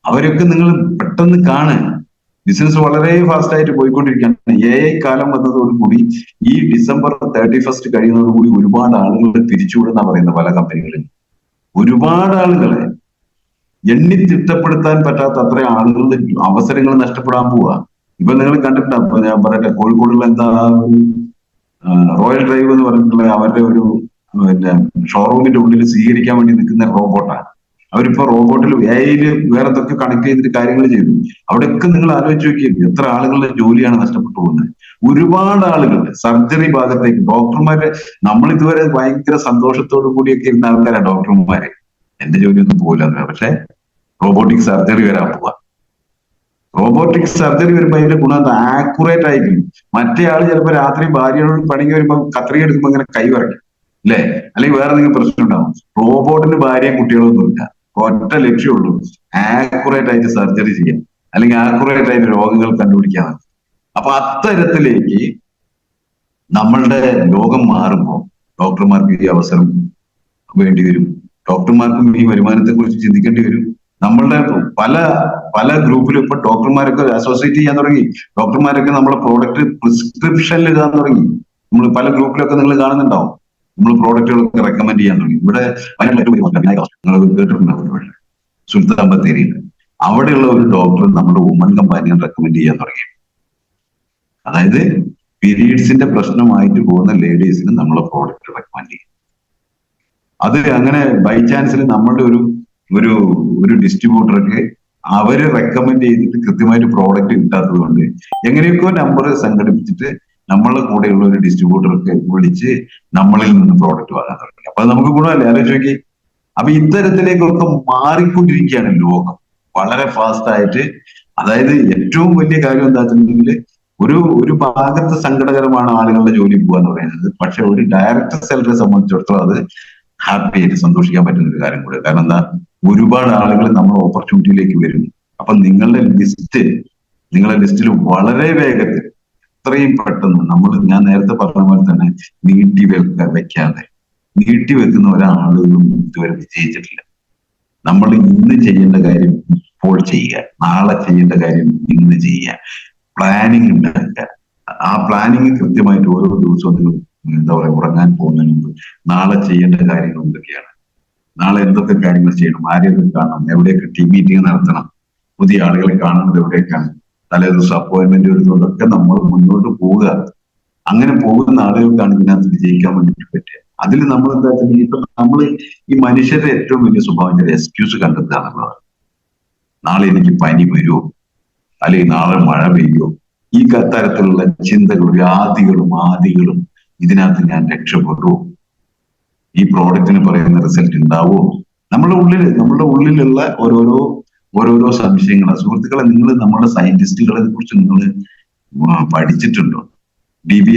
അവരൊക്കെ നിങ്ങൾ പെട്ടെന്ന് കാണുക. ബിസിനസ് വളരെ ഫാസ്റ്റ് ആയിട്ട് പോയിക്കൊണ്ടിരിക്കുകയാണ്. AI കാലം വന്നതോടുകൂടി ഈ ഡിസംബർ 31 കഴിയുന്നതോടുകൂടി ഒരുപാട് ആളുകൾ പിരിച്ചുവിടുന്ന പറയുന്ന പല കമ്പനികളിൽ ഒരുപാട് ആളുകളെ എണ്ണി തിട്ടപ്പെടുത്താൻ പറ്റാത്ത അത്ര ആളുകളുടെ അവസരങ്ങൾ നഷ്ടപ്പെടാൻ പോവുക. ഇപ്പൊ നിങ്ങൾ കണ്ടിട്ടുണ്ടാവും. ഇപ്പൊ ഞാൻ പറയട്ടെ, കോഴിക്കോടുള്ള എന്താ റോയൽ ഡ്രൈവ് എന്ന് പറഞ്ഞിട്ടുള്ള അവരുടെ ഒരു പിന്നെ ഷോറൂമിന്റെ ഉള്ളിൽ സ്വീകരിക്കാൻ വേണ്ടി നിൽക്കുന്ന റോബോട്ടാണ്. അവരിപ്പോ റോബോട്ടിൽ AIയില് വേറെ എന്തൊക്കെ കണക്ട് ചെയ്തിട്ട് കാര്യങ്ങൾ ചെയ്തു. അവിടെയൊക്കെ നിങ്ങൾ ആലോചിച്ച് നോക്കിയത് എത്ര ആളുകളുടെ ജോലിയാണ് നഷ്ടപ്പെട്ടു പോകുന്നത്. ഒരുപാട് ആളുകൾ സർജറി ഭാഗത്തേക്ക് ഡോക്ടർമാരെ നമ്മൾ ഇതുവരെ ഭയങ്കര സന്തോഷത്തോടു കൂടിയൊക്കെ ഇരുന്ന ആൾക്കാരാണ് ഡോക്ടർമാര്. എന്റെ ജോലിയൊന്നും പോകില്ല. പക്ഷെ റോബോട്ടിക് സർജറി വരാൻ പോവാ. റോബോട്ടിക് സർജറി വരുമ്പോ അതിന്റെ ഗുണം ആക്യുറേറ്റ് ആയിരിക്കും. മറ്റേ ആള് ചിലപ്പോ രാത്രി ഭാര്യയോട് പണിക്ക് വരുമ്പോ കത്രിക എടുക്കുമ്പോ ഇങ്ങനെ കൈ വരയ്ക്കും, അല്ലെ? അല്ലെങ്കിൽ വേറെ എന്തെങ്കിലും പ്രശ്നം ഉണ്ടാവും. റോബോട്ടിന് ഭാര്യയും കുട്ടികളൊന്നും ഇല്ല. ഒറ്റ ലക്ഷ്യമുള്ളൂ, ആക്യുറേറ്റ് ആയിട്ട് സർജറി ചെയ്യാം, അല്ലെങ്കിൽ ആക്യുറേറ്റ് ആയിട്ട് രോഗങ്ങൾ കണ്ടുപിടിക്കാൻ. അപ്പൊ അത്തരത്തിലേക്ക് നമ്മളുടെ ലോകം മാറുമ്പോൾ ഡോക്ടർമാർക്ക് ഈ അവസരം വേണ്ടി വരും. ഡോക്ടർമാർക്കും ഈ വരുമാനത്തെ കുറിച്ച് ചിന്തിക്കേണ്ടി വരും. നമ്മളുടെ പല ഗ്രൂപ്പിലും ഇപ്പൊ ഡോക്ടർമാരൊക്കെ അസോസിയേറ്റ് ചെയ്യാൻ തുടങ്ങി. ഡോക്ടർമാരൊക്കെ നമ്മളെ പ്രോഡക്റ്റ് പ്രിസ്ക്രിപ്ഷനിൽ ഇടാൻ തുടങ്ങി. നമ്മൾ പല ഗ്രൂപ്പിലൊക്കെ നിങ്ങൾ കാണുന്നുണ്ടാവും. നമ്മൾ പ്രോഡക്റ്റുകളൊക്കെ റെക്കമെൻഡ് ചെയ്യാൻ തുടങ്ങി. ഇവിടെ നിങ്ങൾ കേട്ടിട്ടുണ്ടാവും, സുൽത്താൻ ബത്തേരിയിൽ അവിടെയുള്ള ഒരു ഡോക്ടർ നമ്മുടെ വുമൺ കമ്പാനിയൻ റെക്കമെൻഡ് ചെയ്യാൻ തുടങ്ങി. അതായത് പീരീഡ്സിന്റെ പ്രശ്നമായിട്ട് പോകുന്ന ലേഡീസിന് നമ്മളെ പ്രോഡക്റ്റ് റെക്കമെൻഡ് ചെയ്യും. അത് അങ്ങനെ ബൈ ചാൻസിൽ നമ്മളുടെ ഒരു ഡിസ്ട്രിബ്യൂട്ടർക്ക് അവര് റെക്കമെൻഡ് ചെയ്തിട്ട് കൃത്യമായിട്ട് പ്രോഡക്റ്റ് കിട്ടാത്തത് കൊണ്ട് എങ്ങനെയൊക്കെയോ നമ്പർ സംഘടിപ്പിച്ചിട്ട് നമ്മളെ കൂടെയുള്ള ഒരു ഡിസ്ട്രിബ്യൂട്ടർക്ക് വിളിച്ച് നമ്മളിൽ നിന്ന് പ്രോഡക്റ്റ് വാങ്ങാൻ തുടങ്ങി. അപ്പൊ നമുക്ക് ഗുണമല്ലേ? ആലോചിച്ച് നോക്കി. അപ്പൊ ഇത്തരത്തിലേക്കൊക്കെ മാറിക്കൊണ്ടിരിക്കുകയാണ് ലോകം വളരെ ഫാസ്റ്റ് ആയിട്ട്. അതായത് ഏറ്റവും വലിയ കാര്യം എന്താ വെച്ചിട്ടുണ്ടെങ്കിൽ ഒരു ഭാഗത്ത് സങ്കടകരമാണ് ആളുകളുടെ ജോലി പോകാന്ന് പറയുന്നത്. പക്ഷെ ഒരു ഡയറക്ടർ സെലറെ സംബന്ധിച്ചിടത്തോളം അത് ഹാപ്പി ആയിട്ട് സന്തോഷിക്കാൻ പറ്റുന്ന ഒരു കാര്യം കൂടെ. കാരണം എന്താ, ഒരുപാട് ആളുകൾ നമ്മുടെ ഓപ്പർച്യൂണിറ്റിയിലേക്ക് വരുന്നു. അപ്പൊ നിങ്ങളുടെ ലിസ്റ്റിൽ വളരെ വേഗത്തിൽ എത്രയും പെട്ടെന്ന് ഞാൻ നേരത്തെ പറഞ്ഞ പോലെ തന്നെ വെക്കാതെ നീട്ടി വെക്കുന്ന ഒരാളുകളും ഇതുവരെ വിജയിച്ചിട്ടില്ല. നമ്മൾ ഇന്ന് ചെയ്യേണ്ട കാര്യം ഇപ്പോൾ ചെയ്യുക, നാളെ ചെയ്യേണ്ട കാര്യം ഇന്ന് ചെയ്യുക, പ്ലാനിങ് ഉണ്ടാക്കുക. ആ പ്ലാനിങ് കൃത്യമായിട്ട് ഓരോ ദിവസവും നിങ്ങൾ എന്താ പറയുക, ഉറങ്ങാൻ പോകുന്നതിന് മുമ്പ് നാളെ ചെയ്യേണ്ട കാര്യങ്ങൾ എന്തൊക്കെയാണ്, നാളെ എന്തൊക്കെ കാര്യങ്ങൾ ചെയ്യണം, ആരെയൊക്കെ കാണണം, എവിടെയൊക്കെ ടീം മീറ്റിംഗ് നടത്തണം, പുതിയ ആളുകളെ കാണുന്നത് എവിടെയൊക്കെയാണ്, തലേദിവസം അപ്പോയിന്റ്മെന്റ് എടുത്തുകൊണ്ടൊക്കെ നമ്മൾ മുന്നോട്ട് പോവുക. അങ്ങനെ പോകുന്ന ആളുകൾക്കാണ് ഇതിനകത്ത് വിജയിക്കാൻ വേണ്ടിയിട്ട് പറ്റുക. അതിൽ നമ്മൾ എന്താ വെച്ചാൽ ഇപ്പൊ നമ്മൾ ഈ മനുഷ്യരുടെ ഏറ്റവും വലിയ സ്വഭാവം എക്സ്ക്യൂസ് കണ്ടെത്തുക എന്നുള്ളതാണ്. നാളെ എനിക്ക് പനി വരുമോ, അല്ലെങ്കിൽ നാളെ മഴ പെയ്യോ, ഈ തരത്തിലുള്ള ചിന്തകളും ആദികളും ഇതിനകത്ത് ഞാൻ രക്ഷപ്പെടുവോ, ഈ പ്രോഡക്റ്റിന് പറയുന്ന റിസൾട്ട് ഉണ്ടാവോ, നമ്മുടെ ഉള്ളിലുള്ള ഓരോരോ സംശയങ്ങളാണ്. സുഹൃത്തുക്കളെ, നിങ്ങൾ നമ്മുടെ സയന്റിസ്റ്റുകളെ കുറിച്ച് നിങ്ങൾ പഠിച്ചിട്ടുണ്ടോ? DB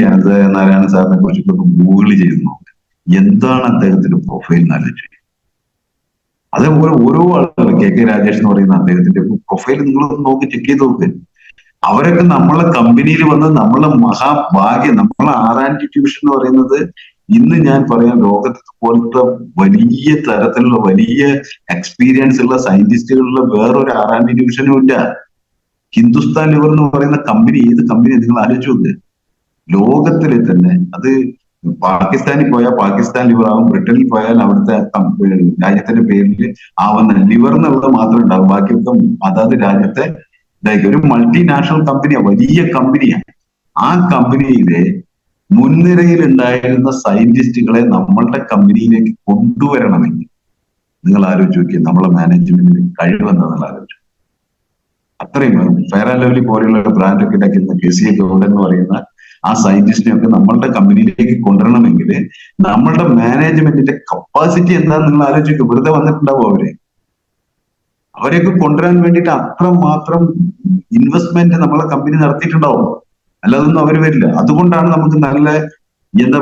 നാരായണ സാറിനെ കുറിച്ചൊക്കെ ഗൂഗിൾ ചെയ്ത് നോക്കുക. എന്താണ് അദ്ദേഹത്തിന്റെ പ്രൊഫൈൽ എന്നാലോചിച്ചു. അതേപോലെ ഓരോ ആളുകൾ KK രാജേഷ് എന്ന് പറയുന്ന അദ്ദേഹത്തിന്റെ പ്രൊഫൈൽ നിങ്ങളൊന്ന് നോക്കി ചെക്ക് ചെയ്ത് നോക്ക്. അവരൊക്കെ നമ്മളെ കമ്പനിയിൽ വന്ന് നമ്മളെ മഹാഭാഗ്യം, നമ്മളെ R&D ഡിവിഷൻ എന്ന് പറയുന്നത് ഇന്ന് ഞാൻ പറയാം, ലോകത്തെ പോലത്തെ വലിയ തരത്തിലുള്ള വലിയ എക്സ്പീരിയൻസ് ഉള്ള സയന്റിസ്റ്റുകളുള്ള വേറൊരു ആറാം ഡിവിഷനും ഇല്ല. ഹിന്ദുസ്ഥാൻ ലിവർ എന്ന് പറയുന്ന കമ്പനി, ഏത് കമ്പനി നിങ്ങൾ ആലോചിച്ച് നോക്ക്. ലോകത്തിലെ തന്നെ അത് പാകിസ്ഥാനിൽ പോയാൽ പാകിസ്ഥാൻ ലിവർ ആവും, ബ്രിട്ടനിൽ പോയാൽ അവിടുത്തെ രാജ്യത്തിന്റെ പേരിൽ ആവുന്ന ലിവർ എന്നുള്ളത് മാത്രമേ ഉണ്ടാവും. ബാക്കിയൊക്കെ അതാത് രാജ്യത്തെ ഒരു മൾട്ടിനാഷണൽ കമ്പനിയാണ്, വലിയ കമ്പനിയാണ്. ആ കമ്പനിയിലെ മുൻനിരയിൽ ഉണ്ടായിരുന്ന സയന്റിസ്റ്റുകളെ നമ്മളുടെ കമ്പനിയിലേക്ക് കൊണ്ടുവരണമെങ്കിൽ നിങ്ങൾ ആലോചിച്ച് നോക്കിയാൽ നമ്മളെ മാനേജ്മെന്റിന് കഴിവെന്താണെന്നുള്ള ആലോചിച്ചു. അത്രയും ഫെയർ ആൻഡ് ലവ്ലി പോലെയുള്ള ബ്രാൻഡൊക്കെ ഉണ്ടാക്കിയിരുന്ന കെസിയെ ഗൗഡൻ എന്ന് പറയുന്ന ആ സയന്റിസ്റ്റിനെ ഒക്കെ നമ്മളുടെ കമ്പനിയിലേക്ക് കൊണ്ടുവരണമെങ്കിൽ നമ്മളുടെ മാനേജ്മെന്റിന്റെ കപ്പാസിറ്റി എന്താണെന്ന് നിങ്ങൾ ആലോചിക്കുക. വെറുതെ വന്നിട്ടുണ്ടാവും അവരെയൊക്കെ കൊണ്ടുവരാൻ വേണ്ടിയിട്ട് അത്രമാത്രം ഇൻവെസ്റ്റ്മെന്റ് നമ്മളെ കമ്പനി നടത്തിയിട്ടുണ്ടാവും. അല്ലാതൊന്നും അവർ വരില്ല. അതുകൊണ്ടാണ് നമുക്ക് നല്ല എന്താ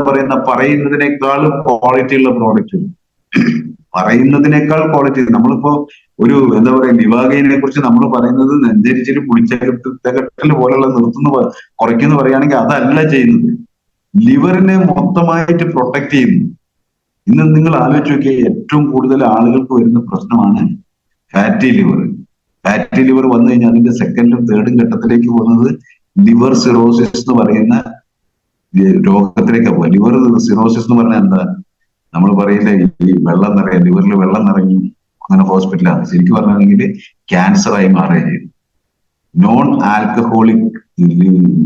പറയുന്നതിനേക്കാളും ക്വാളിറ്റി ഉള്ള പ്രോഡക്റ്റ്, പറയുന്നതിനേക്കാൾ ക്വാളിറ്റി. നമ്മളിപ്പോ ഒരു എന്താ പറയാ ലിവാഗൈനെ കുറിച്ച് നമ്മൾ പറയുന്നത് നെഞ്ചരിച്ചിട്ട് പുളിച്ചകട്ടൽ പോലുള്ള കുറയ്ക്കുന്നു പറയുകയാണെങ്കിൽ അതല്ല ചെയ്യുന്നത്. ലിവറിനെ മൊത്തമായിട്ട് പ്രൊട്ടക്ട് ചെയ്യുന്നു. ഇന്ന് നിങ്ങൾ ആലോചിച്ച് നോക്കിയാൽ ഏറ്റവും കൂടുതൽ ആളുകൾക്ക് വരുന്ന പ്രശ്നമാണ് ഫാറ്റി ലിവർ. ഫാറ്റി ലിവർ വന്നു കഴിഞ്ഞാൽ അതിന്റെ സെക്കൻഡും തേർഡും ഘട്ടത്തിലേക്ക് പോകുന്നത് ലിവർ സിറോസിസ് എന്ന് പറയുന്ന രോഗത്തിലേക്കാണ് പോകുക. ലിവർ സിറോസിസ് എന്ന് പറഞ്ഞാൽ എന്താ, നമ്മൾ പറയില്ലേ ഈ വെള്ളം നിറയാ, ലിവറിൽ വെള്ളം നിറഞ്ഞു അങ്ങനെ ഹോസ്പിറ്റലാണ്. ശരിക്കും പറഞ്ഞാണെങ്കിൽ ക്യാൻസറായി മാറുകയും ചെയ്യും. നോൺ ആൽക്കഹോളിക്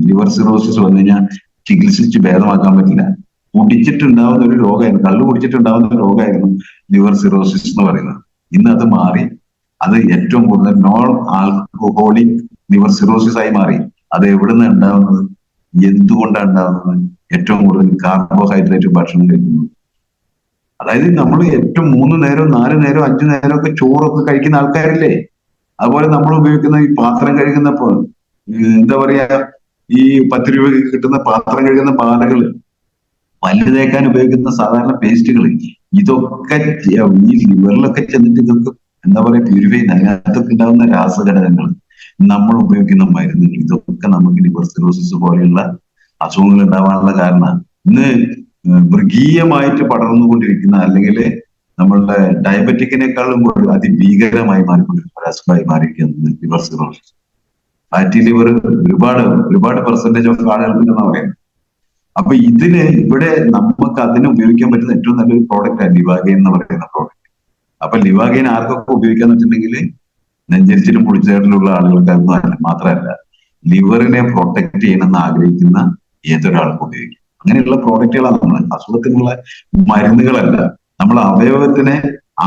ലിവർ സിറോസിസ് വന്നു കഴിഞ്ഞാൽ ചികിത്സിച്ച് ഭേദമാക്കാൻ പറ്റില്ല. കുടിച്ചിട്ടുണ്ടാവുന്ന ഒരു രോഗമായിരുന്നു, കള്ളു കുടിച്ചിട്ടുണ്ടാവുന്ന ഒരു രോഗമായിരുന്നു ലിവർ സിറോസിസ് എന്ന് പറയുന്നത്. ഇന്ന് അത് മാറി, അത് ഏറ്റവും കൂടുതൽ നോൺ ആൽക്കഹോളിക് ലിവർ സിറോസിസ് ആയി മാറി. അത് എവിടുന്ന് ഉണ്ടാവുന്നത്, എന്തുകൊണ്ടാണ് ഉണ്ടാവുന്നത്? ഏറ്റവും കൂടുതൽ കാർബോഹൈഡ്രേറ്റ് ഭക്ഷണം കഴിക്കുന്നു. അതായത് നമ്മൾ ഏറ്റവും 3 നേരം 4 നേരം 5 നേരം ഒക്കെ ചോറൊക്കെ കഴിക്കുന്ന ആൾക്കാരില്ലേ. അതുപോലെ നമ്മൾ ഉപയോഗിക്കുന്ന ഈ പാത്രം കഴുകുന്നപ്പോ എന്താ പറയാ, ഈ 10 രൂപയ്ക്ക് കിട്ടുന്ന പാത്രം കഴുകുന്ന പാലകള്, പല്ല് തേക്കാൻ ഉപയോഗിക്കുന്ന സാധാരണ പേസ്റ്റുകൾ, ഇതൊക്കെ ഈ ലിവറിലൊക്കെ ചെന്നിട്ട് ഇതൊക്കെ എന്താ പറയാ പ്യൂരിഫൈ ചെയ്യുന്ന, അതിനകത്തൊക്കെ ഉണ്ടാകുന്ന രാസഘടകങ്ങൾ, നമ്മൾ ഉപയോഗിക്കുന്ന മരുന്നുകൾ, ഇതൊക്കെ നമുക്ക് ലിവർ സിറോസിസ് പോലെയുള്ള അസുഖങ്ങൾ ഉണ്ടാവാനുള്ള കാരണമാണ്. ഇന്ന് മൃഗീയമായിട്ട് പടർന്നുകൊണ്ടിരിക്കുന്ന, അല്ലെങ്കിൽ നമ്മളുടെ ഡയബറ്റിക്കിനേക്കാളും അതിഭീകരമായി മാറിക്കൊണ്ടിരിക്കുന്ന അസുഖമായി മാറിയിരിക്കുന്നത് ലിവർ സിറോസിസ്. ഫാറ്റി ലിവർ ഒരുപാട് പെർസെന്റേജ് ഓഫ് ആളുകൾക്കുണ്ടെന്നാണ് പറയുന്നത്. അപ്പൊ ഇവിടെ നമുക്ക് അതിന് ഉപയോഗിക്കാൻ പറ്റുന്ന ഏറ്റവും നല്ലൊരു പ്രോഡക്റ്റാണ് ലിവാഗൈൻ എന്ന് പറയുന്ന പ്രോഡക്റ്റ്. അപ്പൊ ലിവാഗൈൻ ആർക്കൊക്കെ ഉപയോഗിക്കാന്ന് വെച്ചിട്ടുണ്ടെങ്കിൽ നെഞ്ചരിച്ചിലും പുളിച്ചേട്ടലുള്ള ആളുകൾക്ക് അതൊന്നും മാത്രമല്ല, ലിവറിനെ പ്രൊട്ടക്ട് ചെയ്യണമെന്ന് ആഗ്രഹിക്കുന്ന ഏതൊരാൾക്കും ഉപയോഗിക്കും. അങ്ങനെയുള്ള പ്രോഡക്റ്റുകളാണ് നമ്മൾ. അസുഖത്തിനുള്ള മരുന്നുകളല്ല, നമ്മളെ അവയവത്തിനെ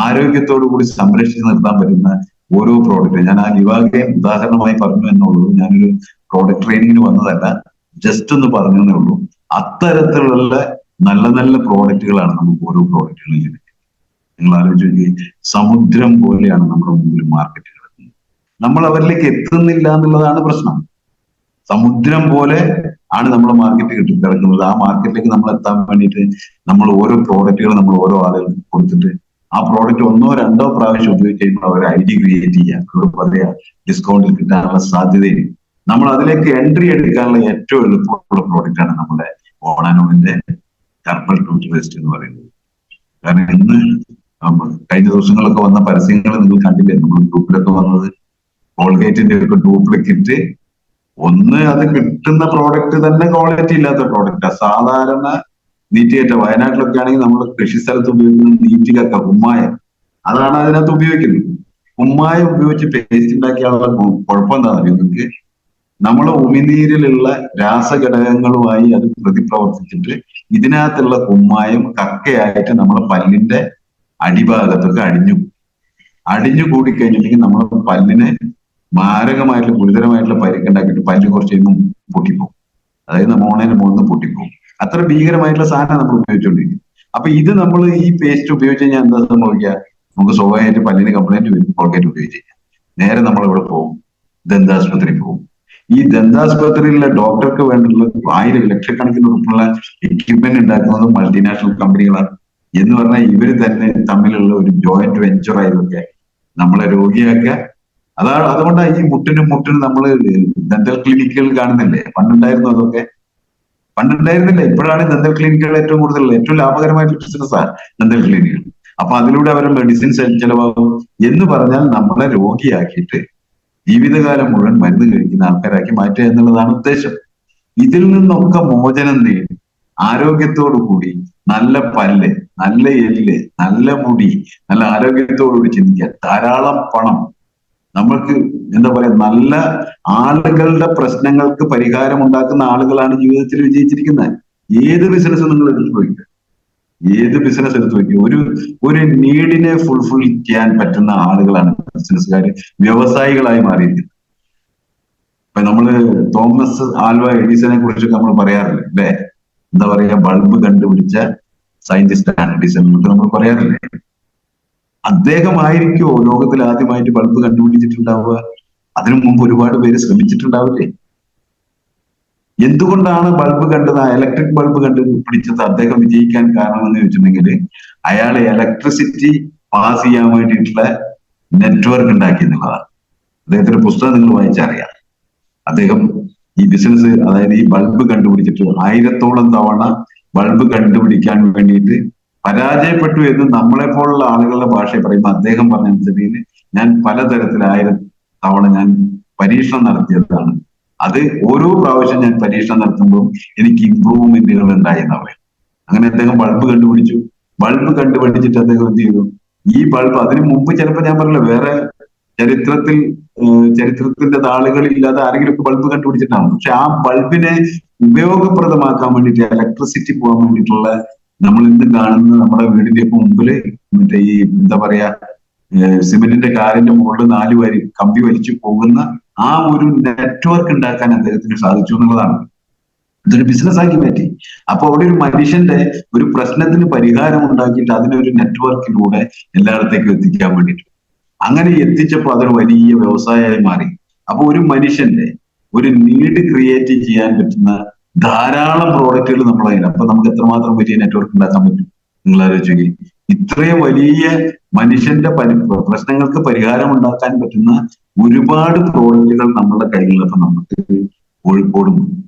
ആരോഗ്യത്തോടു കൂടി സംരക്ഷിച്ച് നിർത്താൻ പറ്റുന്ന ഓരോ പ്രോഡക്റ്റ്. ഞാൻ ആ ലിവാഗൈൻ ഉദാഹരണമായി പറഞ്ഞു എന്നുള്ളൂ. ഞാനൊരു പ്രോഡക്റ്റ് ട്രെയിനിങ്ങിന് വന്നതല്ല, ജസ്റ്റ് ഒന്ന് പറഞ്ഞു എന്നേ ഉള്ളൂ. അത്തരത്തിലുള്ള നല്ല നല്ല പ്രോഡക്റ്റുകളാണ് നമുക്ക് ഓരോ പ്രോഡക്റ്റുകളും ലഭിക്കുന്നത്. നിങ്ങൾ ആലോചിച്ച്, സമുദ്രം പോലെയാണ് നമ്മുടെ മുമ്പിൽ മാർക്കറ്റ് കിടക്കുന്നത്. നമ്മൾ അവരിലേക്ക് എത്തുന്നില്ല എന്നുള്ളതാണ് പ്രശ്നം. സമുദ്രം പോലെ ആണ് നമ്മുടെ മാർക്കറ്റ് കിടക്കുന്നത്. ആ മാർക്കറ്റിലേക്ക് നമ്മൾ എത്താൻ വേണ്ടിയിട്ട് നമ്മൾ ഓരോ പ്രോഡക്റ്റുകൾ നമ്മൾ ഓരോ ആളുകൾക്ക് കൊടുത്തിട്ട് ആ പ്രോഡക്റ്റ് 1 or 2 പ്രാവശ്യം ഉപയോഗിച്ച് കഴിയുമ്പോൾ അവർ ഐ ഡി ക്രിയേറ്റ് ചെയ്യാം, പറയാ ഡിസ്കൗണ്ടിൽ കിട്ടാനുള്ള സാധ്യതയും. നമ്മൾ അതിലേക്ക് എൻട്രി എടുക്കാനുള്ള ഏറ്റവും എളുപ്പമുള്ള പ്രോഡക്റ്റ് ആണ് നമ്മുടെ ഓണാനോണിന്റെ ഹെർബൽ ടൂത്ത് പേസ്റ്റ് എന്ന് പറയുന്നത്. കാരണം ഇന്ന് കഴിഞ്ഞ ദിവസങ്ങളൊക്കെ വന്ന പരസ്യങ്ങൾ നിങ്ങൾ കണ്ടില്ലേ, നമ്മൾ ഗ്രൂപ്പിലൊക്കെ വന്നത് കോൾഗേറ്റിന്റെ ഒക്കെ ഡ്യൂപ്ലിക്കേറ്റ്. അത് കിട്ടുന്ന പ്രോഡക്റ്റ് തന്നെ ക്വാളിറ്റി ഇല്ലാത്ത പ്രോഡക്റ്റാ. സാധാരണ നീറ്റുകറ്റ വയനാട്ടിലൊക്കെ ആണെങ്കിൽ നമ്മൾ കൃഷി സ്ഥലത്ത് ഉപയോഗിക്കുന്ന നീറ്റുകക്ക കുമ്മായം, അതാണ് അതിനകത്ത് ഉപയോഗിക്കുന്നത്. കുമ്മായം ഉപയോഗിച്ച് പേസ്റ്റ് ഉണ്ടാക്കിയാലുള്ള കുഴപ്പം എന്താണെന്നറിയോ നിങ്ങൾക്ക്? നമ്മളെ ഉമിനീരിലുള്ള രാസഘടകങ്ങളുമായി അത് പ്രതിപ്രവർത്തിച്ചിട്ട് ഇതിനകത്തുള്ള കുമ്മായം കക്കയായിട്ട് നമ്മളെ പല്ലിന്റെ അടിഭാഗത്തൊക്കെ അടിഞ്ഞു കൂടിക്കഴിഞ്ഞിട്ടുണ്ടെങ്കിൽ നമ്മളെ പല്ലിന് മാരകമായിട്ടുള്ള ഗുരുതരമായിട്ടുള്ള പരിക്കുണ്ടാക്കിയിട്ട് പല്ല് കുറച്ച് കഴിയുമ്പോൾ പൊട്ടിപ്പോകും. അതായത് മോണേന്റെ മുകളിൽ പൊട്ടിപ്പോകും. അത്ര ഭീകരമായിട്ടുള്ള സാധനം നമ്മൾ ഉപയോഗിച്ചുകൊണ്ടിരിക്കും. അപ്പൊ ഇത് നമ്മൾ ഈ പേസ്റ്റ് ഉപയോഗിച്ച് കഴിഞ്ഞാൽ എന്താ സംഭവിക്കുക? നമുക്ക് സ്വാഭാവികമായിട്ട് പല്ലിന് കംപ്ലൈന്റ് വരും. കോൾഗേറ്റ് ഉപയോഗിച്ച് കഴിഞ്ഞാൽ നേരെ നമ്മൾ ഇവിടെ പോകും, ദന്താശുപത്രി പോകും. ഈ ദന്താശുപത്രിയിലെ ഡോക്ടർക്ക് വേണ്ടിയുള്ള 1000 ലക്ഷക്കണക്കിന് ഉറുപ്പുള്ള എക്യുപ്മെന്റ് ഉണ്ടാക്കുന്നത് മൾട്ടിനാഷണൽ കമ്പനികളാണ്. എന്ന് പറഞ്ഞാൽ ഇവര് തന്നെ തമ്മിലുള്ള ഒരു ജോയിന്റ് വെഞ്ചർ ആയതൊക്കെ നമ്മളെ രോഗിയാക്കുക. അതുകൊണ്ടാണ് ഈ മുട്ടിനും നമ്മൾ ഡെന്റൽ ക്ലിനിക്കുകൾ കാണുന്നില്ലേ, പണ്ടുണ്ടായിരുന്നു അതൊക്കെ. പണ്ടുണ്ടായിരുന്നില്ല. ഇപ്പോഴാണ് ദന്തൽ ക്ലിനിക്കുകൾ ഏറ്റവും കൂടുതൽ ഏറ്റവും ലാഭകരമായിട്ടുള്ള ബിസിനസ്സാണ് ദന്തൽ ക്ലിനിക്കുകൾ. അപ്പൊ അതിലൂടെ അവരുടെ മെഡിസിൻസ് ചെലവാകും എന്ന് പറഞ്ഞാൽ നമ്മളെ രോഗിയാക്കിയിട്ട് ജീവിതകാലം മുഴുവൻ മരുന്ന് കഴിക്കുന്ന ആൾക്കാരാക്കി മാറ്റുക എന്നുള്ളതാണ് ഉദ്ദേശം. ഇതിൽ നിന്നൊക്കെ മോചനം നേടി ആരോഗ്യത്തോടു കൂടി നല്ല പല്ല്, നല്ല എല്ല്, നല്ല മുടി, നല്ല ആരോഗ്യത്തോടുകൂടി ചിന്തിക്കാൻ ധാരാളം പണം നമ്മൾക്ക് എന്താ പറയാ നല്ല ആളുകളുടെ പ്രശ്നങ്ങൾക്ക് പരിഹാരം ഉണ്ടാക്കുന്ന ആളുകളാണ് ജീവിതത്തിൽ വിജയിച്ചിരിക്കുന്നത്. ഏത് ബിസിനസ് നിങ്ങൾ എടുത്തു നോക്കുക, ഏത് ബിസിനസ് എടുത്തു നോക്കുക, ഒരു നീഡിനെ ഫുൾഫിൽ ചെയ്യാൻ പറ്റുന്ന ആളുകളാണ് ബിസിനസ്സുകാർ, വ്യവസായികളായി മാറിയിരിക്കുന്നത്. ഇപ്പൊ നമ്മള് തോമസ് ആൽവ എഡിസനെ കുറിച്ചൊക്കെ നമ്മൾ പറയാറില്ലേ, അല്ലെ? എന്താ പറയാ, ബൾബ് കണ്ടുപിടിച്ച സയന്റിസ്റ്റ് ആണ് എഡിസൺ എന്നൊക്കെ നമ്മൾ പറയാറില്ലേ? അദ്ദേഹമായിരിക്കുമോ ലോകത്തിൽ ആദ്യമായിട്ട് ബൾബ് കണ്ടുപിടിച്ചിട്ടുണ്ടാവുക? അതിനു മുമ്പ് ഒരുപാട് പേര് ശ്രമിച്ചിട്ടുണ്ടാവില്ലേ? എന്തുകൊണ്ടാണ് ബൾബ് കണ്ടത്, ഇലക്ട്രിക് ബൾബ് കണ്ടുപിടിച്ചത് അദ്ദേഹം വിജയിക്കാൻ കാരണം എന്ന് ചോദിച്ചിട്ടുണ്ടെങ്കിൽ അയാൾ ഇലക്ട്രിസിറ്റി പാസ് ചെയ്യാൻ വേണ്ടിയിട്ടുള്ള നെറ്റ്വർക്ക് ഉണ്ടാക്കി എന്നുള്ളതാണ്. അദ്ദേഹത്തിന്റെ പുസ്തകം നിങ്ങൾ വായിച്ചറിയാം. അദ്ദേഹം ഈ ബിസിനസ്, അതായത് ഈ ബൾബ് കണ്ടുപിടിച്ചിട്ട് 1000-ഓളം തവണ ബൾബ് കണ്ടുപിടിക്കാൻ വേണ്ടിയിട്ട് പരാജയപ്പെട്ടു എന്ന് നമ്മളെ പോലുള്ള ആളുകളുടെ ഭാഷയിൽ പറയുമ്പോൾ അദ്ദേഹം പറഞ്ഞനുസരിച്ച് ഞാൻ പലതരത്തിൽ 1000 തവണ ഞാൻ പരീക്ഷണം നടത്തിയതാണ്. അത് ഓരോ പ്രാവശ്യം ഞാൻ പരീക്ഷണം നടത്തുമ്പോൾ എനിക്ക് ഇമ്പ്രൂവ്മെന്റുകൾ ഉണ്ടായി എന്ന് പറയും. അങ്ങനെ അദ്ദേഹം ബൾബ് കണ്ടുപിടിച്ചു. ബൾബ് കണ്ടുപിടിച്ചിട്ട് അദ്ദേഹം എന്ത് ചെയ്തു, ഈ ബൾബ് അതിനു മുമ്പ് ചിലപ്പോൾ ഞാൻ പറഞ്ഞില്ല, വേറെ ചരിത്രത്തിന്റെ താളുകളില്ലാതെ ആരെങ്കിലും ഒക്കെ ബൾബ് കണ്ടുപിടിച്ചിട്ടാണ്. പക്ഷെ ആ ബൾബിനെ ഉപയോഗപ്രദമാക്കാൻ വേണ്ടിയിട്ട്, ഇലക്ട്രിസിറ്റി പോകാൻ വേണ്ടിയിട്ടുള്ള, നമ്മൾ ഇന്ന് കാണുന്ന നമ്മുടെ വീടിന്റെ ഒക്കെ മുമ്പില് മറ്റേ ഈ എന്താ പറയാ, സിമെന്റിന്റെ കാലിന്റെ മുകളിൽ 4 വരി കമ്പി വലിച്ചു പോകുന്ന ആ ഒരു നെറ്റ്വർക്ക് ഉണ്ടാക്കാൻ അദ്ദേഹത്തിന് സാധിച്ചു എന്നുള്ളതാണ്. ഇതൊരു ബിസിനസ് ആക്കി മാറ്റി. അപ്പൊ അവിടെ ഒരു മനുഷ്യന്റെ ഒരു പ്രശ്നത്തിന് പരിഹാരം ഉണ്ടാക്കിയിട്ട് അതിനൊരു നെറ്റ്വർക്കിലൂടെ എല്ലായിടത്തേക്കും എത്തിക്കാൻ വേണ്ടിയിട്ട്, അങ്ങനെ എത്തിച്ചപ്പോൾ അതൊരു വലിയ വ്യവസായമായി മാറി. അപ്പൊ ഒരു മനുഷ്യന്റെ ഒരു നീഡ് ക്രിയേറ്റ് ചെയ്യാൻ പറ്റുന്ന ധാരാളം പ്രോഡക്റ്റുകൾ നമ്മളെ കയ്യിൽ. അപ്പൊ നമുക്ക് എത്രമാത്രം വലിയ നെറ്റ്വർക്ക് ഉണ്ടാക്കാൻ പറ്റും നിങ്ങൾ ആലോചിച്ചു. ഇത്രയും വലിയ മനുഷ്യന്റെ പ്രശ്നങ്ങൾക്ക് പരിഹാരം ഉണ്ടാക്കാൻ പറ്റുന്ന ഒരുപാട് പ്രോഡക്റ്റുകൾ നമ്മളുടെ കയ്യിലുള്ളപ്പോ നമുക്ക് കോഴിക്കോടും